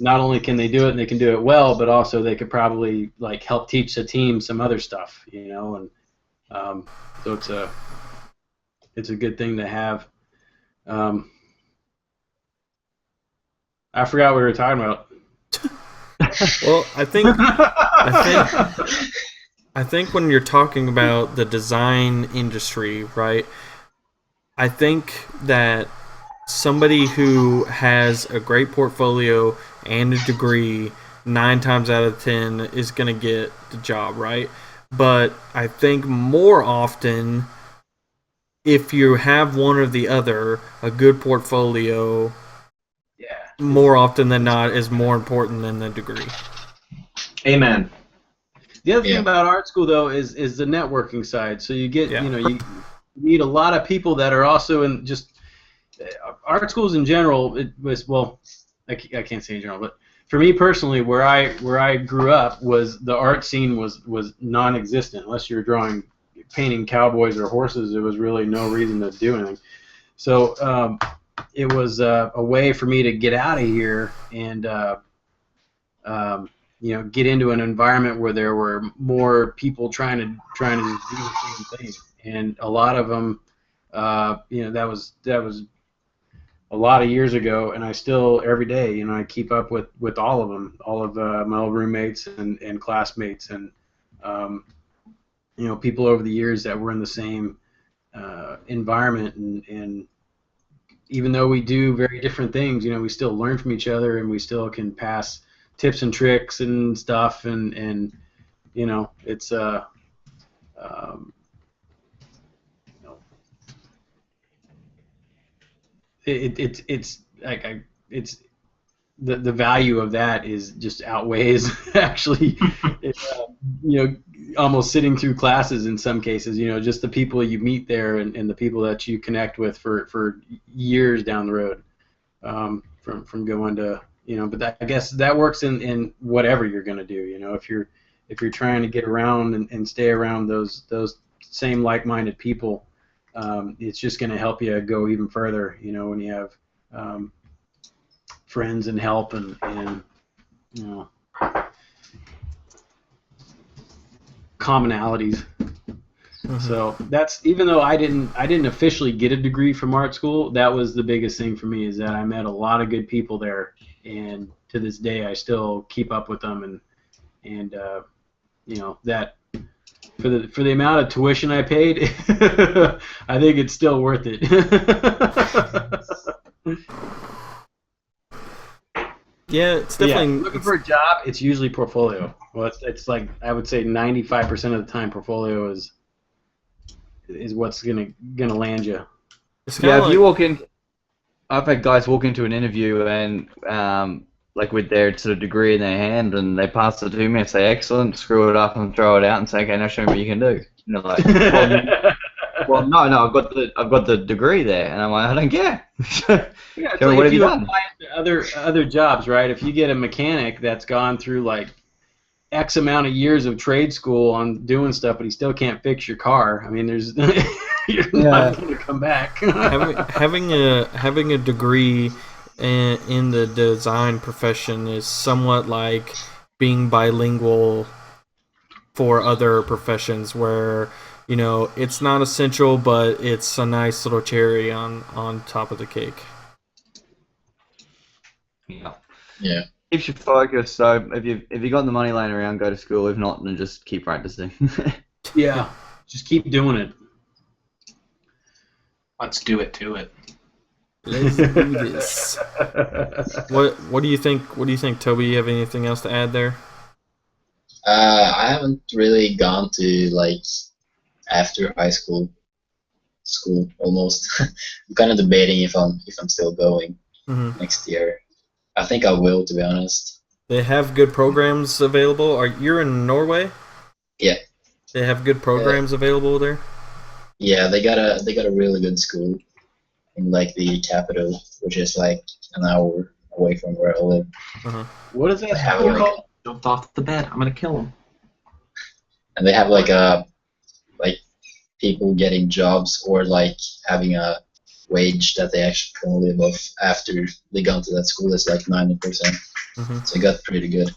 Speaker 4: Not only can they do it and they can do it well, but also they could probably help teach the team some other stuff, and so it's a good thing to have. I forgot what we were talking about.
Speaker 1: Well, I think when you're talking about the design industry, right? I think that somebody who has a great portfolio and a degree 9 times out of 10 is going to get the job, right? But I think more often, if you have one or the other, a good portfolio,
Speaker 4: Yeah.
Speaker 1: more often than not, is more important than the degree.
Speaker 2: Amen.
Speaker 4: The other thing
Speaker 3: Yeah.
Speaker 4: about art school though is the networking side. So you get
Speaker 1: Yeah.
Speaker 4: you meet a lot of people that are also in just art schools in general. It was I can't say in general, but for me personally, where I grew up was the art scene was non-existent unless you were painting cowboys or horses. There was really no reason to do anything. So it was a way for me to get out of here and get into an environment where there were more people trying to do the same thing, and a lot of them, that was a lot of years ago, and I still every day, I keep up with all of them, all of my old roommates and classmates, and people over the years that were in the same environment, and even though we do very different things, we still learn from each other, and we still can pass tips and tricks and stuff, and it's it's like it's the value of that is just outweighs actually almost sitting through classes in some cases, just the people you meet there, and the people that you connect with for years down the road, from going to but I guess that works in whatever you're going to do, if you're trying to get around and stay around those same like-minded people, it's just going to help you go even further, when you have friends and help and commonalities.
Speaker 1: Mhm.
Speaker 4: So that's, even though I didn't officially get a degree from art school, that was the biggest thing for me, is that I met a lot of good people there, and to this day I still keep up with them, and that for the amount of tuition I paid, I think it's still worth it.
Speaker 1: Yeah, it's
Speaker 4: Yeah,
Speaker 1: definitely
Speaker 4: looking for a job, it's usually portfolio. Well, it's like, I would say 95% of the time portfolio is what's gonna land you.
Speaker 1: it's
Speaker 5: Yeah,
Speaker 1: kinda
Speaker 5: if you walk in, I've had guys walk into an interview and like with their sort of degree in their hand, and they pass it to me and say excellent, screw it up and throw it out and say, okay, now show me what you can do. Like, well, no, I've got the degree there, and I'm like, I don't care.
Speaker 4: Yeah, it's
Speaker 5: Show me
Speaker 4: like
Speaker 5: what
Speaker 4: if
Speaker 5: have you
Speaker 4: you
Speaker 5: done.
Speaker 4: apply to other jobs, right? If you get a mechanic that's gone through like X amount of years of trade school on doing stuff, but he still can't fix your car, I mean, there's you're not going to come back.
Speaker 1: having a degree in the design profession is somewhat like being bilingual for other professions, where it's not essential, but it's a nice little cherry on top of the cake.
Speaker 5: Yeah.
Speaker 3: Yeah.
Speaker 5: Keeps you focused. So if you got the money laying around, go to school. If not, then just keep practicing.
Speaker 4: Yeah, just keep doing it.
Speaker 2: Let's do it to it.
Speaker 1: Let's do this. What do you think? What do you think, Toby? You have anything else to add there?
Speaker 3: I haven't really gone to like after high school almost. I'm kind of debating if I'm still going
Speaker 1: Mm-hmm.
Speaker 3: next year. I think I will, to be honest.
Speaker 1: They have good programs available. You're in Norway?
Speaker 3: Yeah.
Speaker 1: They have good programs available there.
Speaker 3: Yeah, they got a really good school in like the capital, which is like an hour away from where I live.
Speaker 1: Uh-huh.
Speaker 4: What is that
Speaker 3: They have
Speaker 4: school
Speaker 3: like,
Speaker 4: called?
Speaker 2: Jumped off the bed. I'm gonna kill him.
Speaker 3: and they have like people getting jobs or like having a wage that they actually can live off after they go to that school is like 90%.
Speaker 1: Mm-hmm.
Speaker 3: So it got pretty good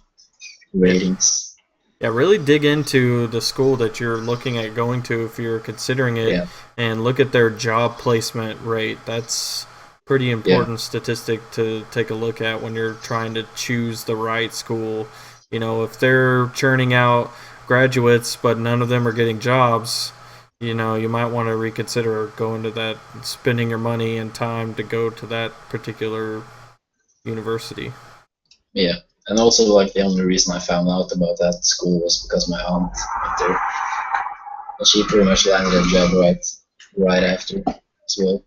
Speaker 3: ratings.
Speaker 1: Yeah, really dig into the school that you're looking at going to if you're considering it,
Speaker 3: Yeah.
Speaker 1: and look at their job placement rate. That's pretty important statistic to take a look at when you're trying to choose the right school. You know, if they're churning out graduates but none of them are getting jobs, you know, you might want to reconsider going to that, spending your money and time to go to that particular university.
Speaker 3: Yeah, and also like the only reason I found out about that school was because my aunt went there, and she pretty much landed a job right after as well.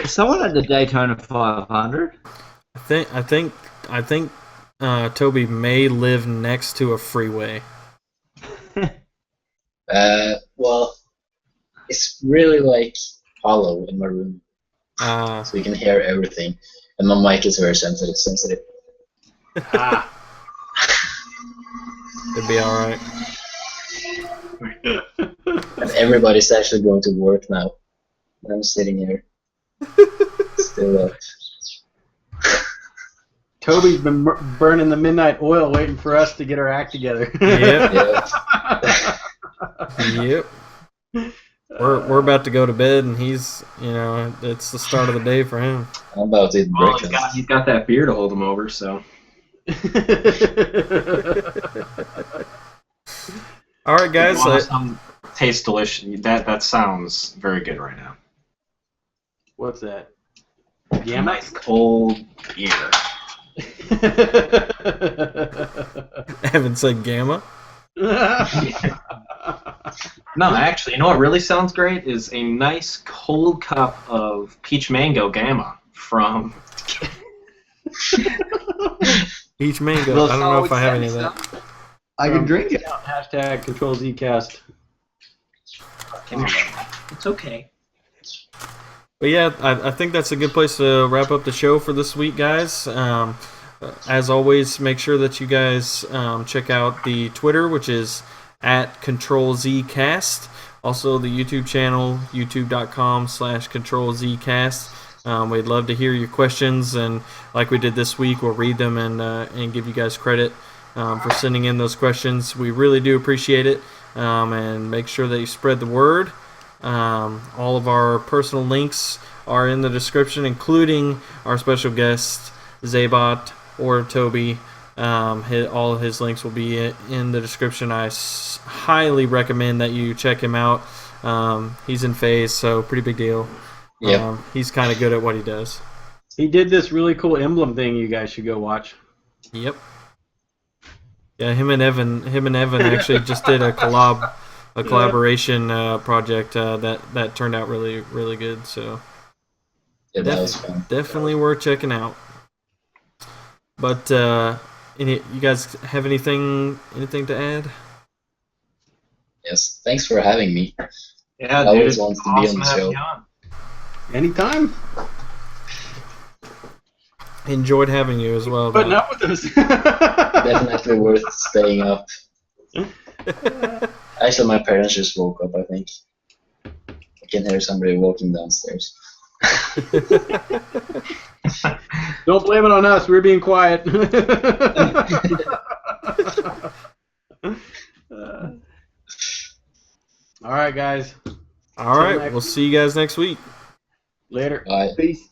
Speaker 5: Is someone at the Daytona 500?
Speaker 1: I think Toby may live next to a freeway.
Speaker 3: Well, it's really like hollow in my room,
Speaker 1: Uh,
Speaker 3: so you can hear everything, and my mic is very sensitive.
Speaker 1: it'd be all right.
Speaker 3: And everybody's actually going to work now. And I'm sitting here, still up.
Speaker 4: Toby's been burning the midnight oil waiting for us to get our act together.
Speaker 1: Yep.
Speaker 3: Yeah.
Speaker 1: Yep. We're about to go to bed, and he's, you know, it's the start of the day for him.
Speaker 3: I'm about to eat
Speaker 2: Well,
Speaker 3: breakfast.
Speaker 2: he's got that beer to hold him over, so.
Speaker 1: All right, guys.
Speaker 2: Tastes delicious. That sounds very good right now.
Speaker 4: What's that?
Speaker 2: A nice cold beer.
Speaker 1: Evan said gamma.
Speaker 2: No, actually, you know what really sounds great is a nice cold cup of peach mango gamma from.
Speaker 1: Peach mango. I don't know if I have any of that.
Speaker 4: I can drink it. Hashtag Control+Z cast.
Speaker 2: It's okay.
Speaker 1: But yeah, I think that's a good place to wrap up the show for this week, guys. As always, make sure that you guys check out the Twitter, which is at Control+Z-Cast. Also, the YouTube channel, youtube.com/Control+Z-Cast. We'd love to hear your questions, and like we did this week, we'll read them and give you guys credit for sending in those questions. We really do appreciate it, and make sure that you spread the word. All of our personal links are in the description, including our special guest, Zabot or Toby. All of his links will be in the description. I highly recommend that you check him out. He's in phase, so pretty big deal.
Speaker 3: Yep.
Speaker 1: He's kind of good at what he does.
Speaker 4: He did this really cool emblem thing you guys should go watch.
Speaker 1: Yep. Yeah, him and Evan actually just did a collaboration project that turned out really, really good. So
Speaker 3: Yeah, that was fun.
Speaker 1: definitely worth checking out. But you guys have anything to add?
Speaker 3: Yes, thanks for having me.
Speaker 2: Yeah,
Speaker 3: I
Speaker 2: dude.
Speaker 3: always wanted to be on
Speaker 2: Awesome
Speaker 3: the
Speaker 2: having
Speaker 3: show.
Speaker 2: you on.
Speaker 4: Anytime.
Speaker 1: Enjoyed having you as well.
Speaker 4: Putting
Speaker 1: Don.
Speaker 4: up with us.
Speaker 3: Definitely worth staying up. Actually, my parents just woke up, I think. I can hear somebody walking downstairs.
Speaker 4: Don't blame it on us. We're being quiet. All right, guys.
Speaker 1: All right, we'll see you guys next week.
Speaker 4: Later.
Speaker 3: Bye.
Speaker 4: Peace.